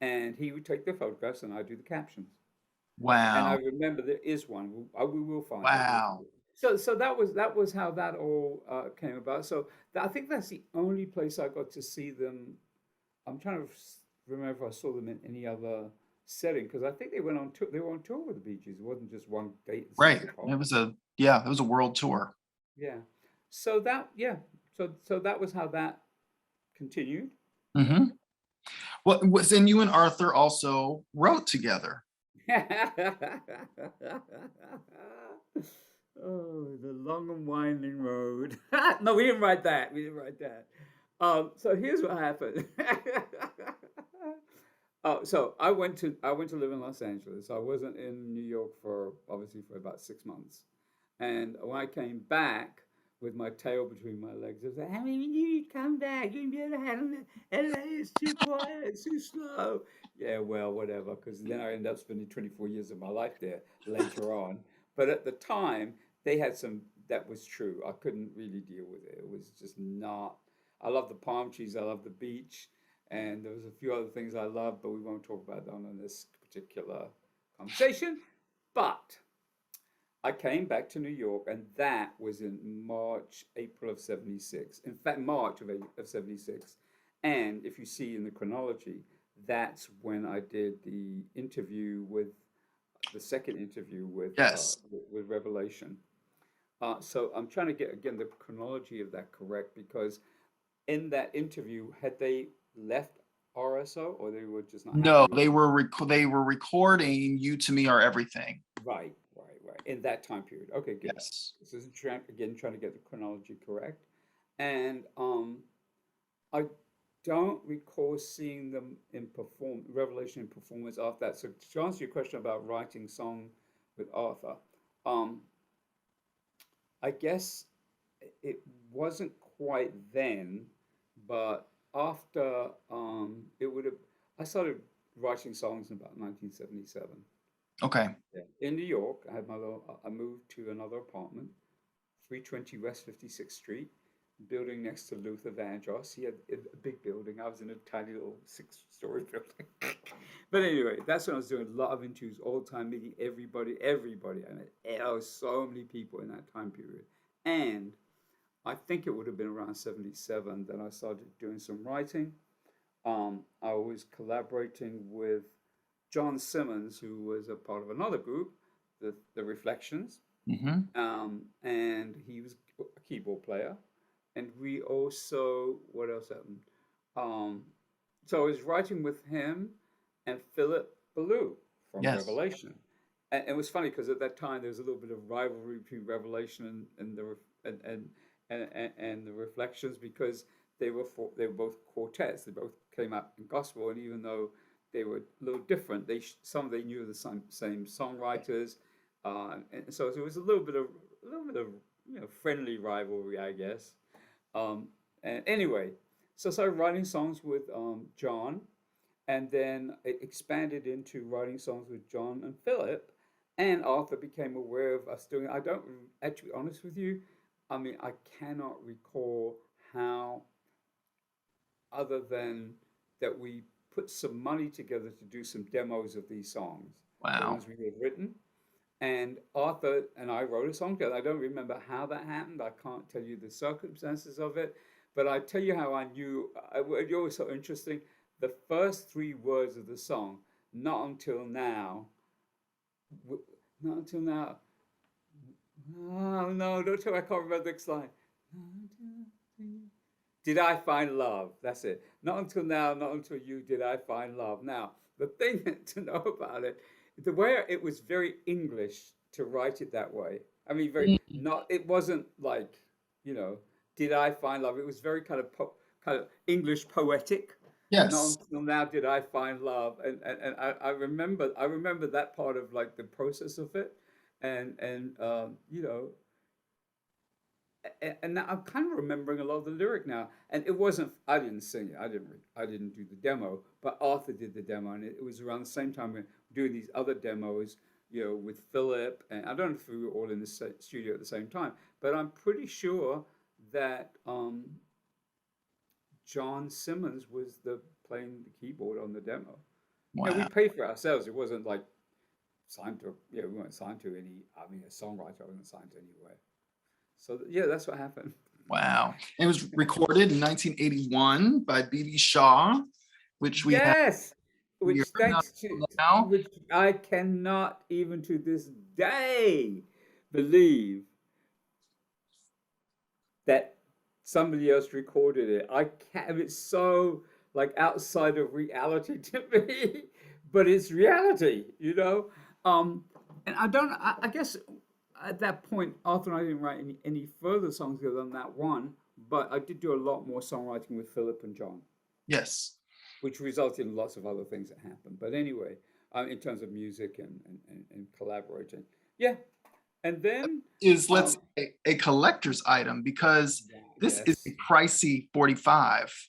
S2: and he would take the photographs and I do the captions. And I
S1: Wow.
S2: remember there is one. We will find it. We'll find
S1: Wow.
S2: it. So that was how that all came about. So I think that's the only place I got to see them. I'm trying to remember if I saw them in any other setting because I think they went on tour. They were on tour with the Bee Gees. It wasn't just one date in
S1: Right.
S2: Central Park.
S1: It was a world tour.
S2: Yeah. So that yeah. So that was how that continued.
S1: Hmm. What was and you and Arthur also wrote together.
S2: Oh, the long and winding road. No, we didn't write that. We didn't write that. So here's what happened. So I went to live in Los Angeles. I wasn't in New York for obviously for about 6 months. And when I came back with my tail between my legs, I was like, "How many you come back? You can be able to handle it. LA is too quiet, it's too slow." Yeah, well, whatever. Because then I ended up spending 24 years of my life there later on. But at the time, they had some, that was true. I couldn't really deal with it. It was just not, I love the palm trees, I love the beach, and there was a few other things I loved, but we won't talk about that on this particular conversation. But I came back to New York, and that was in March, April of 76. In fact, March of 76. And if you see in the chronology, that's when I did the interview with the second interview
S1: Yes.
S2: with Revelation. So I'm trying to get again the chronology of that correct because in that interview, had they left RSO or they were just not
S1: No,
S2: happy with them?
S1: they were recording "You to Me Are Everything."
S2: Right, right, right. In that time period. Okay, good.
S1: Yes.
S2: This is again trying to get the chronology correct. And I don't recall seeing them in Revelation in performance after that. So to answer your question about writing song with Arthur, um, I guess it wasn't quite then, but after it would have. I started writing songs in about 1977.
S1: Okay.
S2: Yeah. In New York, I had my little. I moved to another apartment, 320 West 56th Street, building next to Luther Vandross. He had a big building. I was in a tiny little six-story building. But anyway, that's when I was doing a lot of interviews all the time, meeting everybody. I met so many people in that time period. And I think it would have been around 77 that I started doing some writing. I was collaborating with John Simmons, who was a part of another group, the Reflections,
S1: Hmm.
S2: and he was a keyboard player. And we also, what else happened? Um, so I was writing with him and Philip Ballou from
S1: Yes.
S2: Revelation. And it was funny because at that time there was a little bit of rivalry between Revelation and the Reflections because they were both quartets. They both came out in gospel, and even though they were a little different, some they knew the same songwriters, and so there was a little bit of friendly rivalry, I guess. And anyway, so I started writing songs with John, and then it expanded into writing songs with John and Philip, and Arthur became aware of us doing it. I don't actually, honest with you, I mean, I cannot recall how, other than that we put some money together to do some demos of these songs, the
S1: Wow.
S2: ones we had written. And Arthur and I wrote a song together. I don't remember how that happened. I can't tell you the circumstances of it, but I tell you how I knew. It was so interesting. The first three words of the song, not until now, not until now. Oh no, don't tell me I can't remember the next line. Did I find love? That's it. Not until now, not until you did I find love. Now, the thing to know about it, the way it was very English to write it that way. I mean, very
S1: Mm.
S2: not. It wasn't like, you know, did I find love? It was very kind of English poetic. Not
S1: Yes.
S2: until now did I find love, and I remember that part of like the process of it, and and now I'm kind of remembering a lot of the lyric now. And it wasn't, I didn't sing it. I didn't do the demo, but Arthur did the demo, and it was around the same time we were doing these other demos, with Philip. And I don't know if we were all in the studio at the same time, but I'm pretty sure that John Simmons was the playing the keyboard on the demo. Now we
S1: Wow.
S2: paid for it ourselves. It wasn't like signed to, we weren't signed to any. I mean, a songwriter wasn't signed to anywhere. So yeah, that's what happened.
S1: Wow. It was recorded in 1981 by B.B. Shaw, which we have
S2: Yes,
S1: here
S2: which thanks to
S1: now.
S2: which I cannot even to this day believe that somebody else recorded it. I can't. It's so like outside of reality to me, but it's reality. And I don't. I guess at that point, Arthur and I didn't write any further songs other than that one, but I did do a lot more songwriting with Philip and John,
S1: Yes.
S2: which resulted in lots of other things that happened. But anyway, in terms of music and collaborating, yeah. And then,
S1: Is, let's
S2: um,
S1: say, a collector's item because
S2: yeah,
S1: this is a
S2: yes.
S1: pricey 45.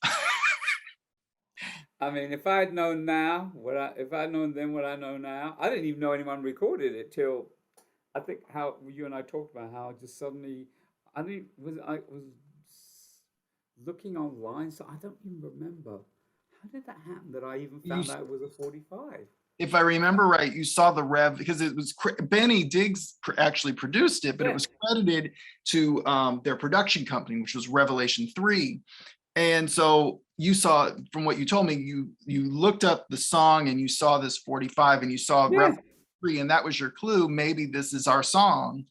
S2: I mean, if I had known now if I had known then what I know now, I didn't even know anyone recorded it till I think how you and I talked about how just suddenly I was looking online, so I don't even remember. How did that happen that I even
S1: You,
S2: found out it was a 45?
S1: if I remember right, you saw the rev because it was Benny Diggs actually produced it, but it
S2: Yeah,
S1: was credited to their production company, which was Revelation 3. And so you saw, from what you told me, you looked up the song and you saw this 45 and you saw
S2: yeah,
S1: Revelation 3, and that was your clue. Maybe this is our song.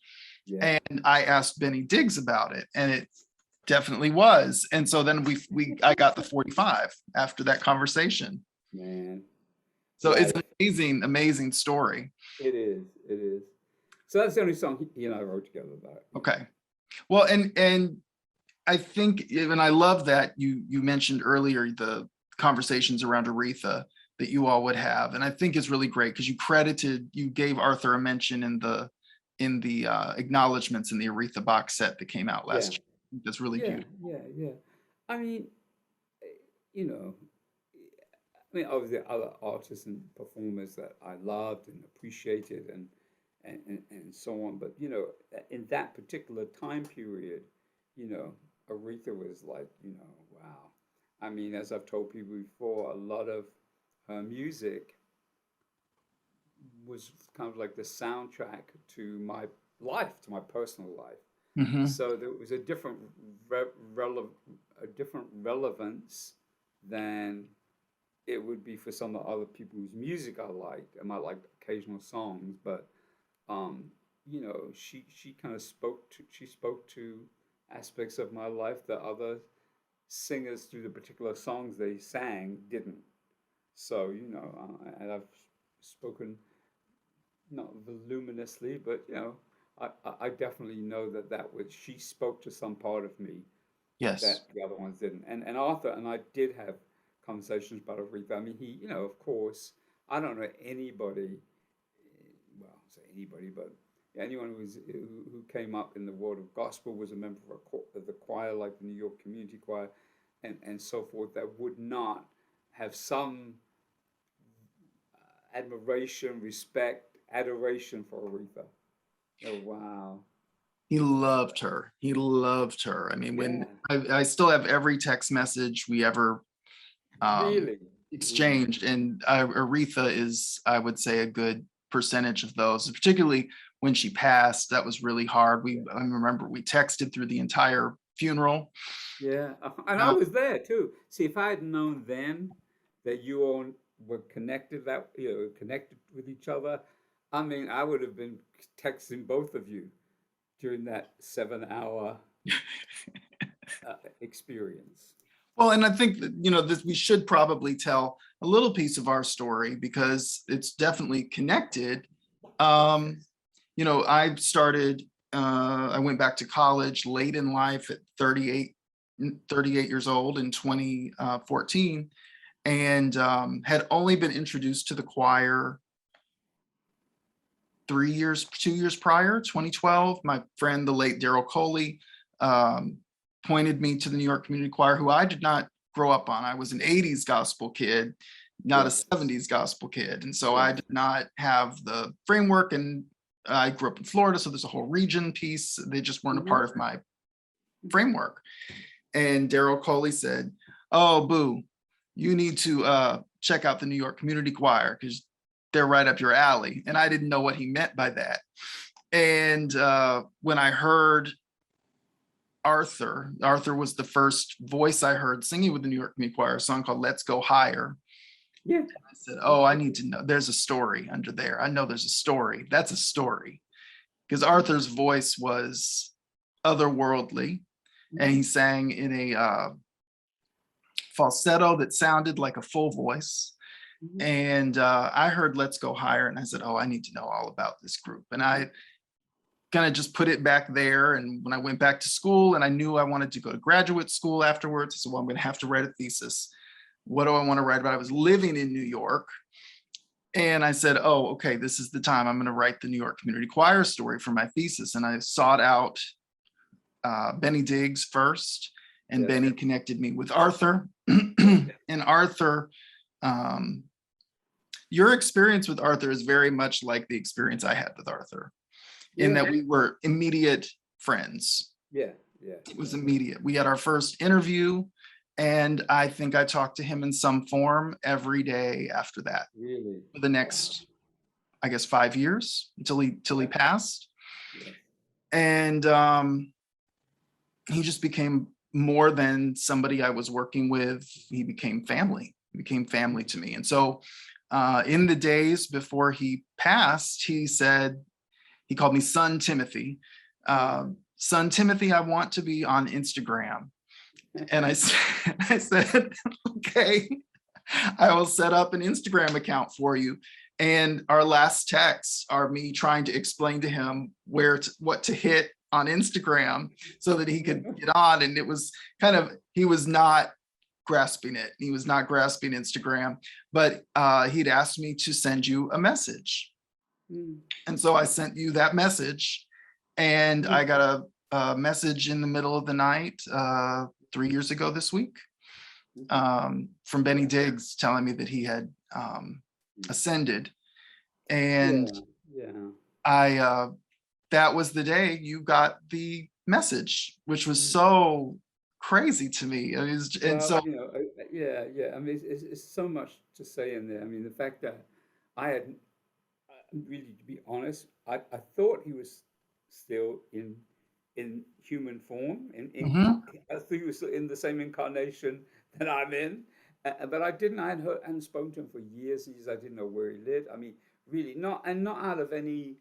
S2: yeah,
S1: And I asked Benny Diggs about it, and it definitely was. And so then I got the 45 after that conversation.
S2: man.
S1: So it's
S2: Life.
S1: an amazing, amazing story.
S2: It is. It is. So that's the only song he and I wrote together about. Yeah.
S1: Okay. Well, and I think, and I love that you mentioned earlier the conversations around Aretha that you all would have, and I think it's really great because you gave Arthur a mention in the acknowledgments in the Aretha box set that came out
S2: Yeah.
S1: last year. I think that's really
S2: Yeah.
S1: beautiful.
S2: Yeah. Yeah. I mean, eh, you know, I mean, obviously, other artists and performers that I loved and appreciated and so on. But, in that particular time period, Aretha was like, wow. I mean, as I've told people before, a lot of her music was kind of like the soundtrack to my life, to my personal life.
S1: Hmm.
S2: So there was a different a different relevance than it would be for some of the other people whose music I liked. I might like occasional songs, but um, she kind of spoke to aspects of my life that other singers through the particular songs they sang didn't. So and I've spoken not voluminously, but I definitely know that was she spoke to some part of me
S1: Yes.
S2: that the other ones didn't. And Arthur and I did have conversations about Aretha. I mean, he, of course, I don't know anybody, well, I say anybody, but anyone who came up in the world of gospel was a member of the choir, like the New York Community Choir, and so forth, that would not have some admiration, respect, adoration for Aretha. Oh, wow.
S1: He loved her. He loved her. I mean,
S2: Yeah,
S1: when I still have every text message we ever um,
S2: really, really.
S1: exchanged, and Aretha is, I would say, a good percentage of those, particularly when she passed. That was really hard.
S2: Yeah.
S1: I remember we texted through the entire funeral.
S2: Yeah, and I
S1: Uh,
S2: was there too. See, if I had known then that you all were connected with each other, I mean, I would have been texting both of you during that 7 hour experience.
S1: well, and I think that, this, we should probably tell a little piece of our story because it's definitely connected. Um, I went back to college late in life at 38 years old in 2014, and had only been introduced to the choir 2 years prior, 2012. My friend, the late Daryl Coley, um, pointed me to the New York Community Choir, who I did not grow up on. I was an 80s gospel kid, not a
S2: Yeah,
S1: 70s gospel kid. And so
S2: yeah,
S1: I did not have the framework. And I grew up in Florida, so there's a whole region piece. They just weren't a
S2: hmm
S1: part of my framework. And Daryl Coley said, "Oh, Boo, you need to check out the New York Community Choir because they're right up your alley." And I didn't know what he meant by that. And when I heard Arthur was the first voice I heard singing with the New York Community Choir, a song called "Let's Go Higher."
S2: yeah,
S1: I said, "Oh, I need to know. There's a story under there. I know there's a story. That's a story." Because Arthur's voice was otherworldly, and
S2: hmm
S1: he sang in a falsetto that sounded like a full voice.
S2: hmm
S1: And I heard "Let's Go Higher," and I said, "Oh, I need to know all about this group." And I kind of just put it back there. And when I went back to school and I knew I wanted to go to graduate school afterwards, I said, "Well, I'm going to have to write a thesis. What do I want to write about?" I was living in New York. And I said, "Oh, okay, this is the time. I'm going to write the New York Community Choir story for my thesis." And I sought out Benny Diggs first, and
S2: yes,
S1: Benny connected me with Arthur.
S2: yeah,
S1: And Arthur um, Your experience with Arthur is very much like the experience I had with Arthur, in
S2: Yeah,
S1: that we were immediate friends.
S2: yeah, yeah,
S1: It was
S2: yeah.
S1: immediate. We had our first interview, and I think I talked to him in some form every day after that
S2: Really?
S1: for the
S2: Wow.
S1: next, I guess, 5 years till he
S2: Yeah,
S1: passed.
S2: yes.
S1: And he just became more than somebody I was working with. He became family. He became family to me. And so in the days before he passed, he called me Son Timothy.
S2: Mm.
S1: Son Timothy, I want to be on Instagram. And I said, okay, I will set up an Instagram account for you. And our last texts are me trying to explain to him what to hit on Instagram so that he could get on. And it was he was not grasping it. He was not grasping Instagram, but he'd asked me to send you a message.
S2: Mm.
S1: And so I sent you that message, and I got a message in the middle of the night 3 years ago this week from Benny
S2: Yeah,
S1: Diggs telling me that he had ascended. And
S2: yeah, yeah.
S1: I that was the day you got the message, which was
S2: Mm.
S1: so crazy to me. And
S2: Well,
S1: so
S2: yeah, yeah. I mean, it's so much to say in there. I mean, the fact that I had really, to be honest, I thought he was still in human form,
S1: mhm,
S2: I thought he was in the same incarnation that I'm in, but I didn't. I hadn't spoken to him for years and years. I didn't know where he lived. I mean, really, not out of any,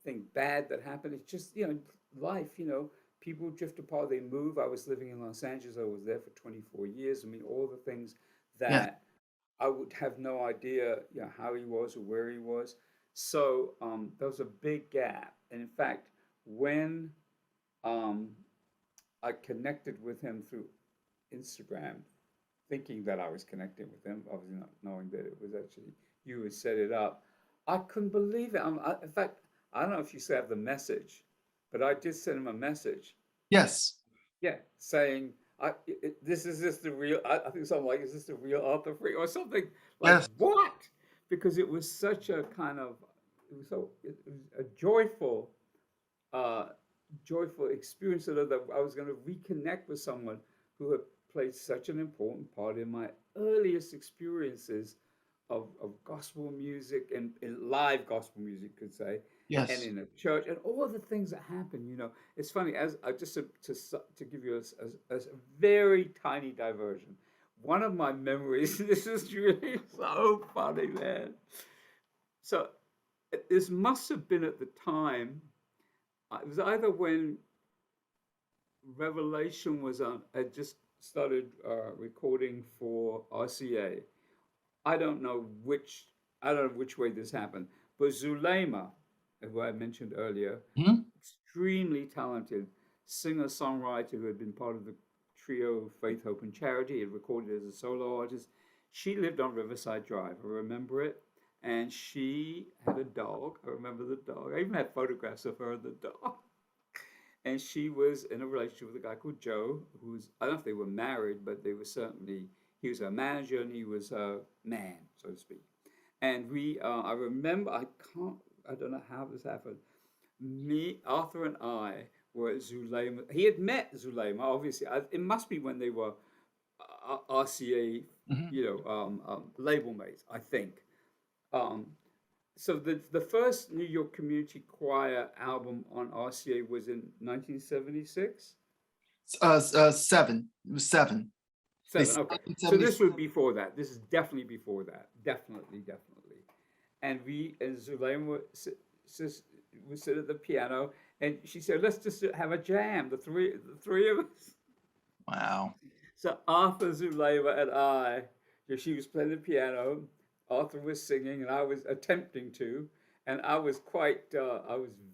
S2: thing bad that happened. It's just, life. People drift apart. They move. I was living in Los Angeles. I was there for 24 years. I mean, all the things
S1: yeah,
S2: that I would have no idea, how he was or where he was. So there was a big gap. And in fact, when um, I connected with him through Instagram, thinking that I was connecting with him, obviously not knowing that it was actually you who set it up, I couldn't believe it. In fact, I don't know if you still have the message, but I did send him a message,
S1: yes,
S2: yeah, saying, "This is this the real?" I think something like, "Is this the real Arthur Free?" or something like
S1: yes,
S2: what? Because it was such a it was a uh, joyful experience that I was going to reconnect with someone who had played such an important part in my earliest experiences of gospel music and live gospel music, could say, and
S1: yes.
S2: in a church and all the things that happen. It's funny, as just to give you a very tiny diversion. One of my memories, this is really so funny, man. So this must have been at the time. It was either when Revelation was on, had just started recording for RCA. I don't know which I don't know which way this happened, but Zulema, who I mentioned earlier,
S1: Mhm.
S2: extremely talented singer-songwriter who had been part of the trio Faith, Hope, and Charity, had recorded as a solo artist. She lived on Riverside Drive. I remember it. And she had a dog. I remember the dog. I even had photographs of her and the dog. And she was in a relationship with a guy called Joe, who's, I don't know if they were married, but they were certainly, he was her manager and he was her man, so to speak. And I remember, I don't know how this happened. Arthur and I were at Zulema. He had met Zulema, obviously. It must be when they were RCA,
S1: Mhm.
S2: label mates, I think. Um, so the first New York Community Choir album on RCA was in 1976.
S1: Seven. It was seven. They
S2: Seven, okay.
S1: stopped in
S2: So
S1: 70.
S2: this would be before that. This is definitely before that. Definitely, definitely. And we and Zulaim would sit at the piano, and she said, "Let's just have a jam, the three of us."
S1: Wow.
S2: So Arthur, Zulema, and I, she was playing the piano, Arthur was singing, and I was attempting to, and I was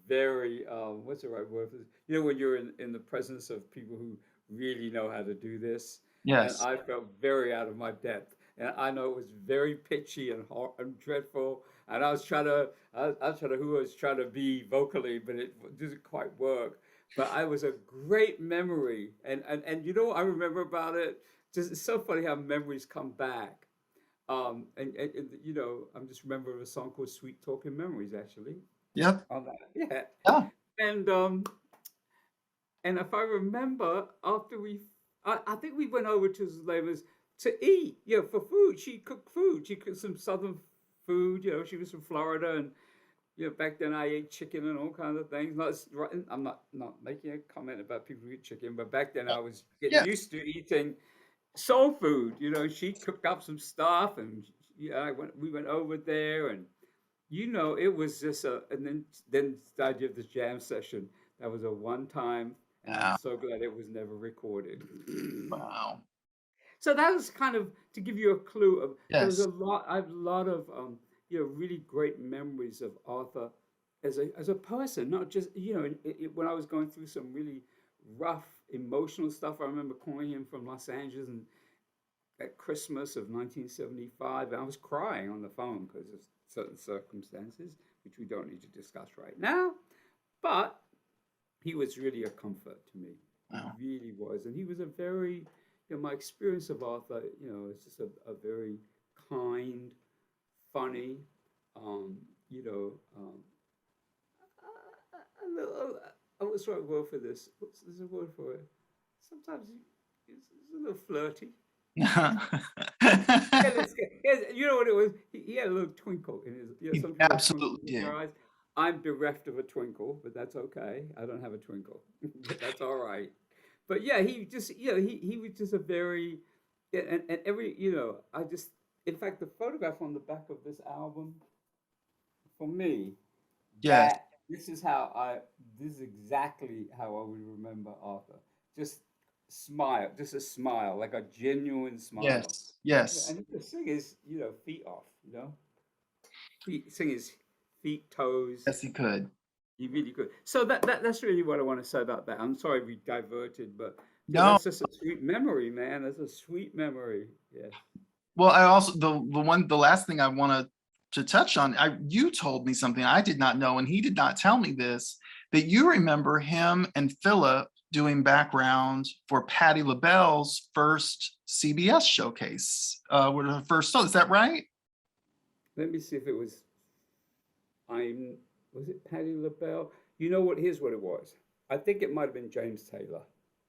S2: very, what's the right word for this? When you're in the presence of people who really know how to do this, and
S1: Yes.
S2: I felt very out of my depth. And I know it was very pitchy and hard and dreadful. And I was trying to, who I was trying to be vocally, but it didn't quite work. But I was a great memory, and I remember about it. Just it's so funny how memories come back. And you know, I'm just remembering a song called "Sweet Talking Memories" actually
S1: Yep.
S2: on that. Yeah,
S1: Yeah.
S2: and and if I remember, after I think we went over to Zulaba's to eat, you know, for food. She cooked food. She cooked some southern food. You know, she was from Florida, and you know, back then I ate chicken and all kinds of things. I'm not making a comment about people who eat chicken, but back then I was getting
S1: Yes.
S2: used to eating soul food. You know, she cooked up some stuff, and yeah, we went over there, and you know, it was just and then the idea of this jam session. That was a one time, and I'm
S1: Yeah.
S2: so glad it was never recorded.
S1: Wow.
S2: So that was kind of to give you a clue of there was
S1: Yes.
S2: I have a lot of you know, really great memories of Arthur as a person, not just you know, when I was going through some really rough emotional stuff. I remember calling him from Los Angeles and at Christmas of 1975, and I was crying on the phone because of certain circumstances, which we don't need to discuss right now. But he was really a comfort to me. He
S1: Wow.
S2: really was. And he was a very, you know, my experience of Arthur, you know, is just a very kind, funny, um, you know, a little, what's the right word for this? There's a word for it. Sometimes he's a little flirty. Yeah, you know what it was? He had a little twinkle in his. You know,
S1: He
S2: some people have twinkles
S1: absolutely
S2: in their
S1: did.
S2: eyes. I'm bereft of a twinkle, but that's okay. I don't have a twinkle, but that's all right. But yeah, he just, you know, he was just a very, yeah, and every, you know, I just, in fact, the photograph on the back of this album, for me,
S1: Yes.
S2: that this is exactly how I would remember Arthur. Just smile, just a smile, like a genuine smile.
S1: Yes.
S2: Yeah,
S1: Yes.
S2: and he could sing his, you know, feet off, you know, sing his feet, toes.
S1: Yes, he could.
S2: He really could. So that's really what I want to say about that. I'm sorry we diverted, but yeah,
S1: No.
S2: that's just a sweet memory, man. That's a sweet memory. Yes.
S1: Well, I also the last thing I wanted to touch on, you told me something I did not know, and he did not tell me this, that you remember him and Philip doing background for Patti LaBelle's first CBS showcase. With her first show. Is that right?
S2: Let me see if it was I'm was it Patti LaBelle? You know what? Here's what it was. I think it might have been James Taylor.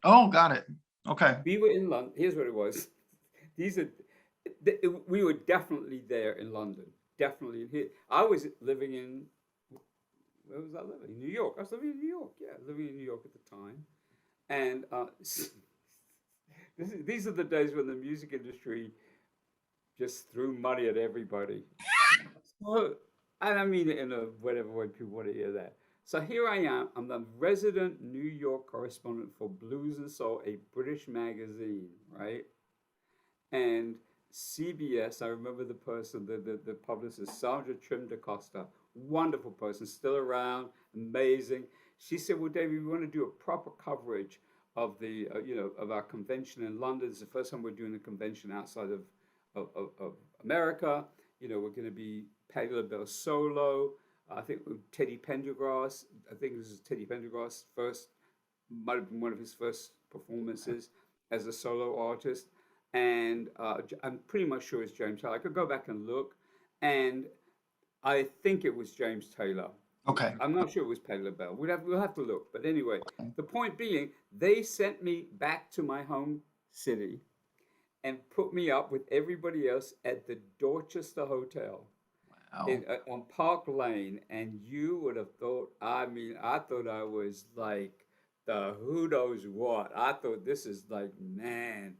S1: Oh, got it. Okay.
S2: We were in London. Here's what it was. These are we were definitely there in London. Definitely here. I was living in where was I living? New York. I was living in New York. Yeah, living in New York at the time. And these are the days when the music industry just threw money at everybody. So, and I mean it in a whatever way people want to hear that. So here I am. I'm the resident New York correspondent for Blues and Soul, a British magazine, right? And CBS, I remember the person, the publicist, Sandra Trim DaCosta, wonderful person, still around, amazing. She said, "Well, David, we want to do a proper coverage of the, you know, of our convention in London. It's the first time we're doing a convention outside of America. You know, we're going to be Patti LaBelle solo. I think with Teddy Pendergrass. I think this is Teddy Pendergrass' first, might have been one of his first performances as a solo artist. And I'm pretty much sure it's James Taylor. I could go back and look, and I think it was James Taylor.
S1: Okay.
S2: I'm not sure it was Patti LaBelle. We'll have to look. But anyway, the point being, they sent me back to my home city and put me up with everybody else at the Dorchester Hotel
S1: Wow.
S2: on Park Lane, and you would have thought, I mean, I thought I was like the who knows what. I thought this is like, man.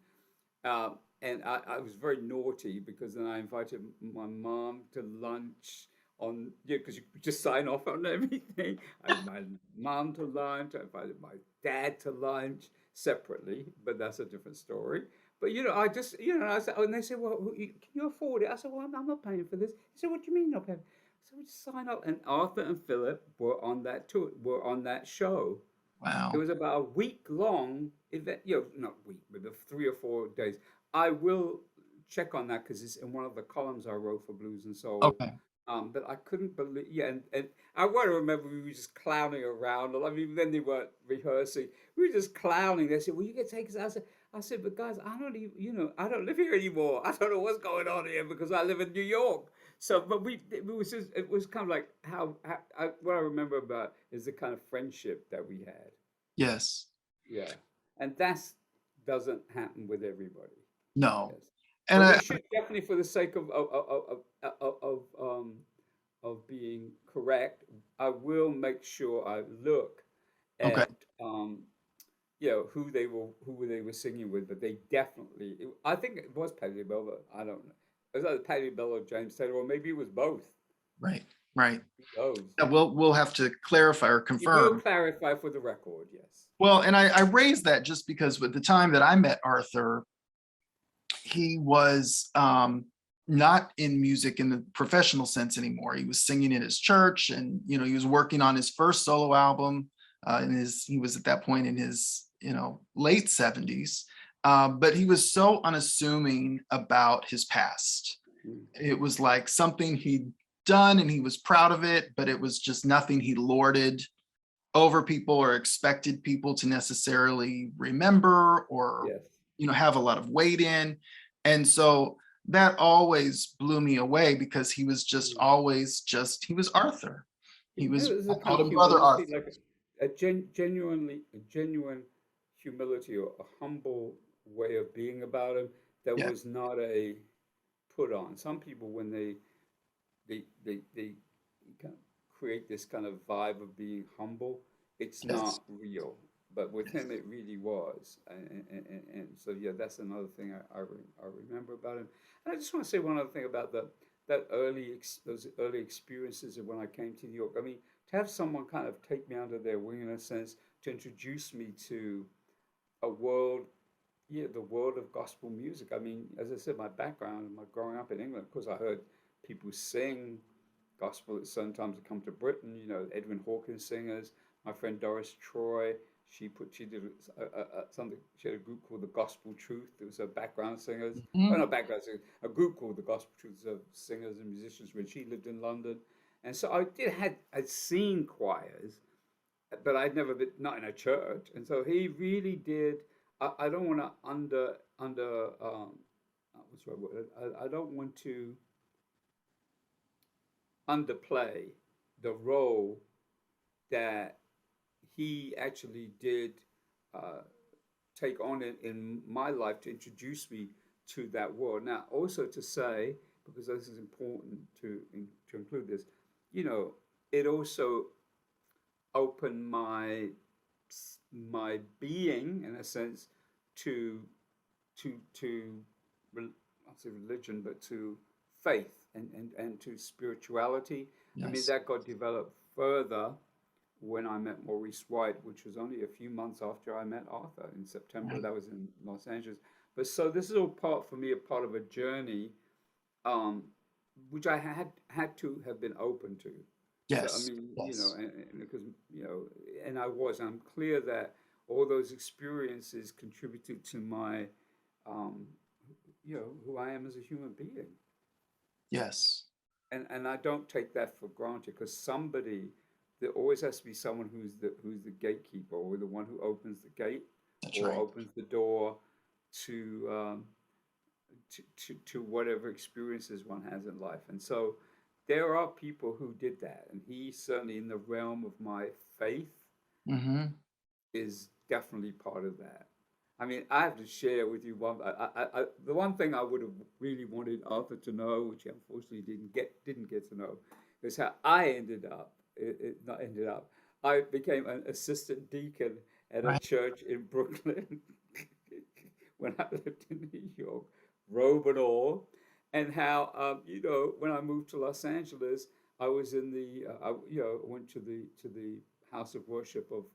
S2: And I was very naughty because then I invited my mom to lunch on, yeah, because you just sign off on everything. I invited my mom to lunch. I invited my dad to lunch separately, but that's a different story. But you know, I just, you know, I said, oh, and they said, well, can you afford it? I said, well, I'm not paying for this. He said, what do you mean not paying? So we just sign up, and Arthur and Philip were on that tour, were on that show. It
S1: Wow.
S2: was about a week long event, you know, not week, but 3 or 4 days. I will check on that because it's in one of the columns I wrote for Blues and Soul.
S1: Okay.
S2: But I couldn't believe, yeah, and I want to remember we were just clowning around. I mean, then they weren't rehearsing. We were just clowning. They said, "Well, you get take us." I said, but guys, I don't even, I don't live here anymore. I don't know what's going on here because I live in New York. So, but it was kind of like what I remember about is the kind of friendship that we had.
S1: Yes.
S2: Yeah. And that's doesn't happen with everybody.
S1: No.
S2: Yes.
S1: And
S2: But we
S1: I
S2: should definitely, for the sake of being correct, I will make sure I look
S1: okay.
S2: at who they were singing with, but they definitely I think it was Patti LaBelle. I don't know. It was either Patti LaBelle or James Taylor, or maybe it was both.
S1: Right. Right.
S2: Who knows?
S1: Yeah, we'll have to clarify or
S2: You will
S1: confirm.
S2: clarify for the record, yes.
S1: Well, and I raised that just because with the time that I met Arthur, he was not in music in the professional sense anymore. He was singing in his church, and he was working on his first solo album. He was at that point in his late 70s, but he was so unassuming about his past.
S2: Mm.
S1: It was like something he'd done, and he was proud of it, but it was just nothing he lorded over people or expected people to necessarily remember or
S2: Yes.
S1: have a lot of weight in. And so that always blew me away because he was just
S2: Mm.
S1: always he was Arthur.
S2: It was
S1: I
S2: a kind
S1: called
S2: of
S1: him brother
S2: humility,
S1: Arthur.
S2: like a genuine humility, or a humble way of being about him that
S1: Yeah.
S2: was not a put on. Some people, when they kind of create this kind of vibe of being humble, it's
S1: Yes.
S2: not real. But with
S1: Yes.
S2: him, it really was. And so, yeah, that's another thing I remember about him. And I just want to say one other thing about those early experiences of when I came to New York. I mean, to have someone kind of take me under their wing in a sense, to introduce me to a world, yeah, the world of gospel music. I mean, as I said, my background, my growing up in England, of course, I heard people sing gospel at certain times. I come to Britain, Edwin Hawkins singers. My friend Doris Troy, she did something. She had a group called the Gospel Truth. There was her background singers. Oh,
S1: Mhm.
S2: not background singers. A group called the Gospel Truth of singers and musicians when she lived in London. And so I'd seen choirs, but I'd never been, not in a church. And so he really did. I don't want to what's the right word? I don't want to underplay the role that he actually did uh, take on in my life to introduce me to that world. Now, also to say, because this is important to include this, you know, it also opened my being in a sense to to I'll say religion, but to faith and to spirituality. I mean,
S1: Yes.
S2: that got developed further when I met Maurice White, which was only a few months after I met Arthur in September.
S1: Right.
S2: That was in Los Angeles. But so this is all part for me, a part of a journey, um, which I had to have been open to. So I
S1: Yes.
S2: mean,
S1: Yes.
S2: and because and I'm clear that all those experiences contributed to my, um, who I am as a human being,
S1: Yes.
S2: and I don't take that for granted because there always has to be someone who's the gatekeeper, or the one who opens the gate
S1: That's
S2: or
S1: right.
S2: opens the door to to whatever experiences one has in life. And so there are people who did that, and he certainly, in the realm of my faith,
S1: Hmm.
S2: is definitely part of that. I mean, I have to share with you the one thing I would have really wanted Arthur to know, which he unfortunately didn't get to know, is how I ended up. Not ended up. I became an assistant deacon at a
S1: Right.
S2: church in Brooklyn when I lived in New York, robe and all, and how when I moved to Los Angeles, I was in went to the house of worship of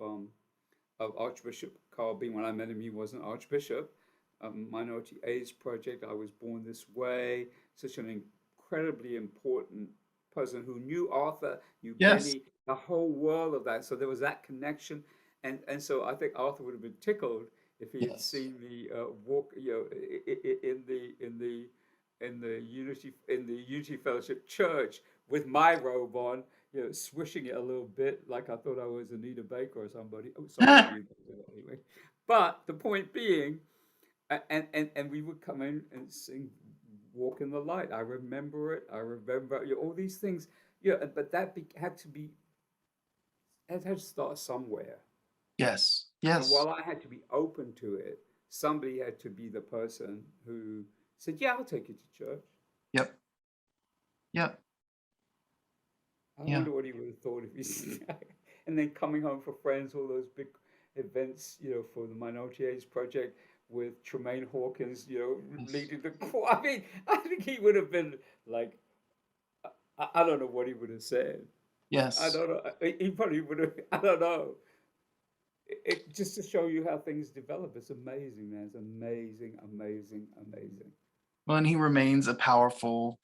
S2: Archbishop Carl Bean. When I met him, he was an archbishop. Minority Age Project, I Was Born This Way, such an incredibly important person who knew Arthur, knew
S1: Yes.
S2: Benny, the whole world of that. So there was that connection. And so I think Arthur would have been tickled if he had
S1: Yes.
S2: seen me walk, in the Unity Fellowship Church with my robe on, swishing it a little bit like I thought I was Anita Baker or somebody. Oh, sorry, Anita Baker, anyway. But the point being, And we would come in and sing "Walk in the Light." I remember it. I remember, all these things. Yeah, but had to be, it had to start somewhere.
S1: Yes.
S2: And
S1: Yes.
S2: while I had to be open to it, somebody had to be the person who said, "Yeah, I'll take you to church."
S1: Yep. Yep.
S2: I
S1: Yeah.
S2: wonder what he would have thought if he's and then coming home for Friends, all those big events, for the Minority Age Project with Tremaine Hawkins,
S1: Yes.
S2: leading the choir. I mean, I think he would have been like, I don't know what he would have said. I
S1: Yes.
S2: don't know. He probably would have, I don't know. Just to show you how things develop. It's amazing, man. It's amazing, amazing, amazing.
S1: Well, and he remains a powerful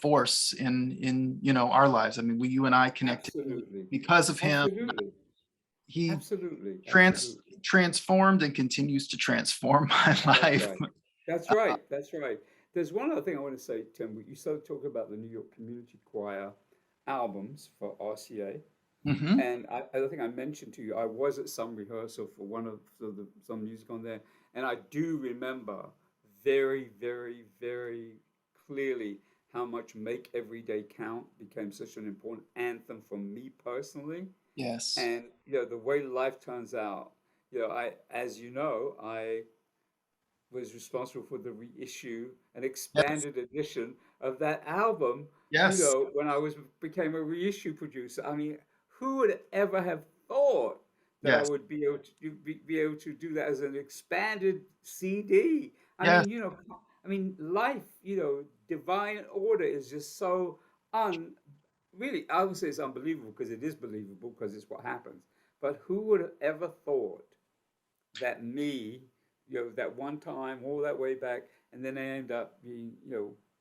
S1: force in our lives. I mean, you and I connected
S2: Absolutely.
S1: because of him.
S2: Absolutely.
S1: He
S2: Absolutely.
S1: trans
S2: Absolutely.
S1: transformed and continues to transform my
S2: That's
S1: life.
S2: right. That's right. That's right. There's one other thing I want to say, Tim. You started talking about the New York Community Choir albums for RCA,
S1: Hmm.
S2: and I think I mentioned to you I was at some rehearsal for one of some music on there, and I do remember very, very, very clearly how much "Make Every Day Count" became such an important anthem for me personally.
S1: Yes.
S2: And the way life turns out, as I was responsible for the reissue and
S1: Yes.
S2: expanded edition of that album,
S1: Yes.
S2: when I became a reissue producer. I mean, who would ever have thought that I
S1: Yes.
S2: would be able to do that as an expanded CD? I
S1: Yes.
S2: mean, life, divine order is just so un really, I would say it's unbelievable because it is believable because it's what happens. But who would have ever thought that that one time, all that way back, and then I end up being,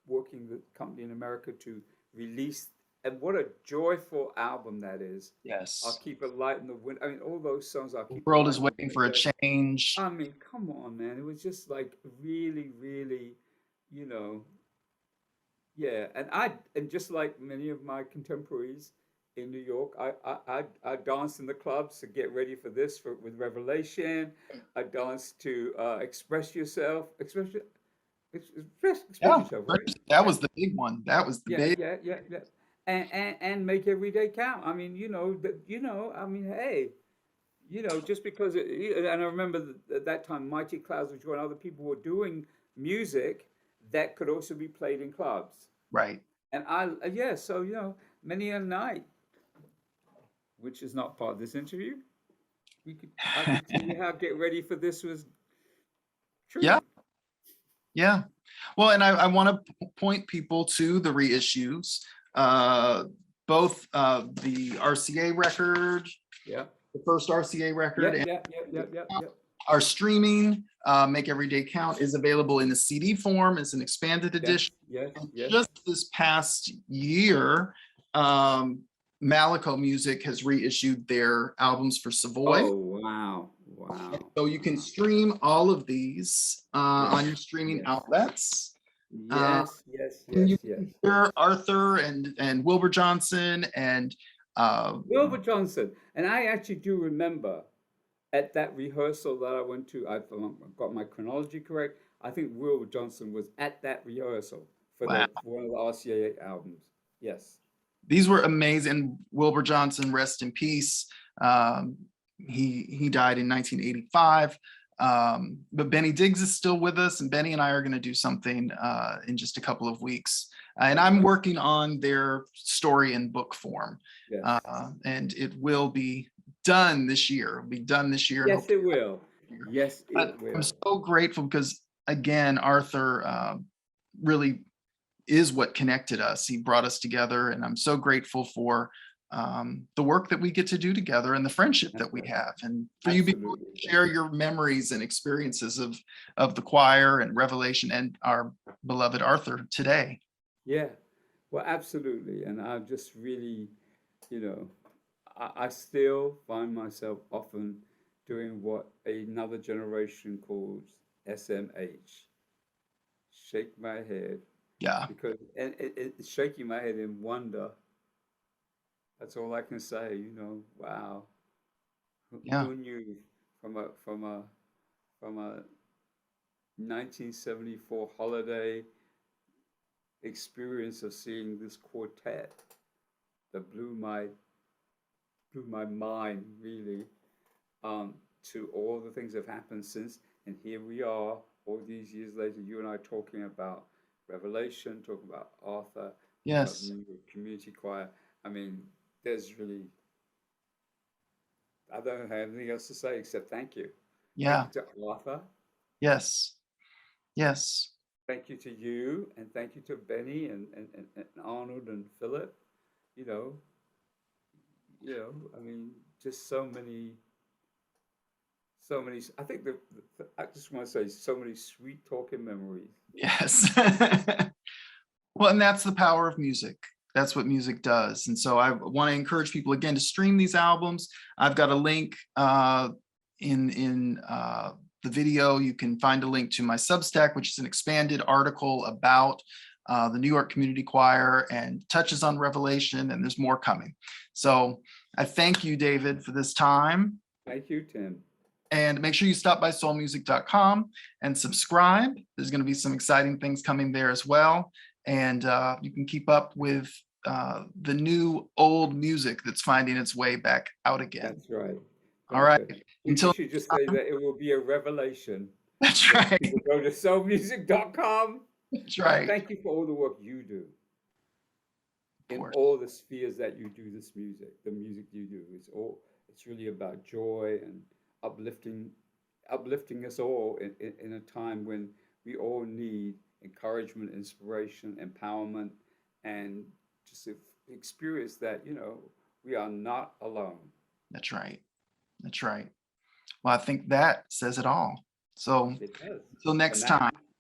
S2: working the company in America to release, and what a joyful album that is. I'll
S1: Yes.
S2: keep a light in the wind. I mean, all those songs, I'll
S1: The
S2: keep a
S1: world
S2: light
S1: is
S2: in the
S1: waiting for a
S2: window.
S1: change.
S2: I mean, come on, man. It was just like really, really, you know, yeah, and just like many of my contemporaries in New York, I danced in the clubs to get ready for this with Revelation. I danced to express
S1: Yeah.
S2: yourself, right?
S1: That
S2: Yeah,
S1: was the big one. That was the
S2: yeah,
S1: big.
S2: yeah, yeah, yeah. And make every day count. I mean, I mean, hey, just because and I remember at that time, Mighty Clouds was when other people were doing music that could also be played in clubs.
S1: Right.
S2: And yeah, so, many a night, which is not part of this interview, I could tell you how Get Ready for This was true.
S1: Yeah. Yeah. Well, and I want to point people to the reissues, uh, both the RCA record,
S2: Yeah,
S1: the first RCA record,
S2: yeah,
S1: and
S2: yeah, yeah, yeah, yeah, yeah.
S1: our streaming. Make Every Day Count is available in a CD form as an expanded
S2: Yes,
S1: edition.
S2: yes,
S1: And
S2: yes.
S1: just this past year, um, Malico Music has reissued their albums for Savoy.
S2: Oh, wow, wow,
S1: So you can
S2: wow.
S1: stream all of these on
S2: Yes,
S1: your streaming
S2: yes,
S1: outlets. Uh,
S2: yes, yes,
S1: and you
S2: yes, yes.
S1: can hear Arthur and Wilbur Johnson and uh,
S2: Wilbur Johnson. And I actually do remember at that rehearsal that I went to, I got my chronology correct. I think Wilbur Johnson was at that rehearsal for
S1: wow,
S2: one of the RCA albums. Yes.
S1: these were amazing. Wilbur Johnson, rest in peace. Um, he died in 1985. But Benny Diggs is still with us, and Benny and I are going to do something in just a couple of weeks. And I'm working on their story in book form,
S2: Yes.
S1: and it will be done this year. It'll be done this year, and
S2: Yes,
S1: hopefully
S2: it will.
S1: next year.
S2: Yes, it
S1: But I'm
S2: will.
S1: so grateful because, again, Arthur really is what connected us. He brought us together, and I'm so grateful for the work that we get to do together and the friendship
S2: That's
S1: that we
S2: right.
S1: have, and for you being able
S2: Absolutely.
S1: to share your memories and experiences of the choir and Revelation and our beloved Arthur today.
S2: Yeah. Well, absolutely. And I just really, you know, I still find myself often doing what another generation calls SMH, shake my head,
S1: Yeah,
S2: because and it's shaking my head in wonder. That's all I can say. Wow,
S1: yeah,
S2: who knew from a from a 1974 holiday experience of seeing this quartet that blew my mind really, to all the things that have happened since. And here we are, all these years later, you and I talking about Revelation, talking about Arthur, talking about the
S1: Yes.
S2: New York Community Choir. I mean, there's really, I don't have anything else to say except thank you. Thank
S1: Yeah.
S2: you to Arthur.
S1: Yes. Yes.
S2: Thank you to you, and thank you to Benny and Arnold and Philip. You know, I mean, just so many. I think I just want to say so many sweet talking memories.
S1: Yes. Well, and that's the power of music. That's what music does. And so I want to encourage people again to stream these albums. I've got a link in the video. You can find a link to my Substack, which is an expanded article about the New York Community Choir and touches on Revelation, and there's more coming. So I thank you, David, for this time.
S2: Thank you, Tim.
S1: And make sure you stop by soulmusic.com and subscribe. There's going to be some exciting things coming there as well. And you can keep up with the new old music that's finding its way back out again.
S2: That's right.
S1: All right.
S2: Okay. We
S1: Until
S2: should just
S1: next
S2: say
S1: time,
S2: that it will be a revelation
S1: that's
S2: when
S1: right.
S2: people go to soulmusic.com.
S1: That's
S2: And
S1: right.
S2: thank you for all the work you do
S1: Of
S2: in
S1: course.
S2: all the spheres that you do this music. The music you do it's really about joy and uplifting us all in a time when we all need encouragement, inspiration, empowerment, and just to experience that, we are not alone.
S1: That's right. That's right. Well, I think that says it all. So
S2: It does.
S1: until
S2: For
S1: next
S2: now.
S1: time.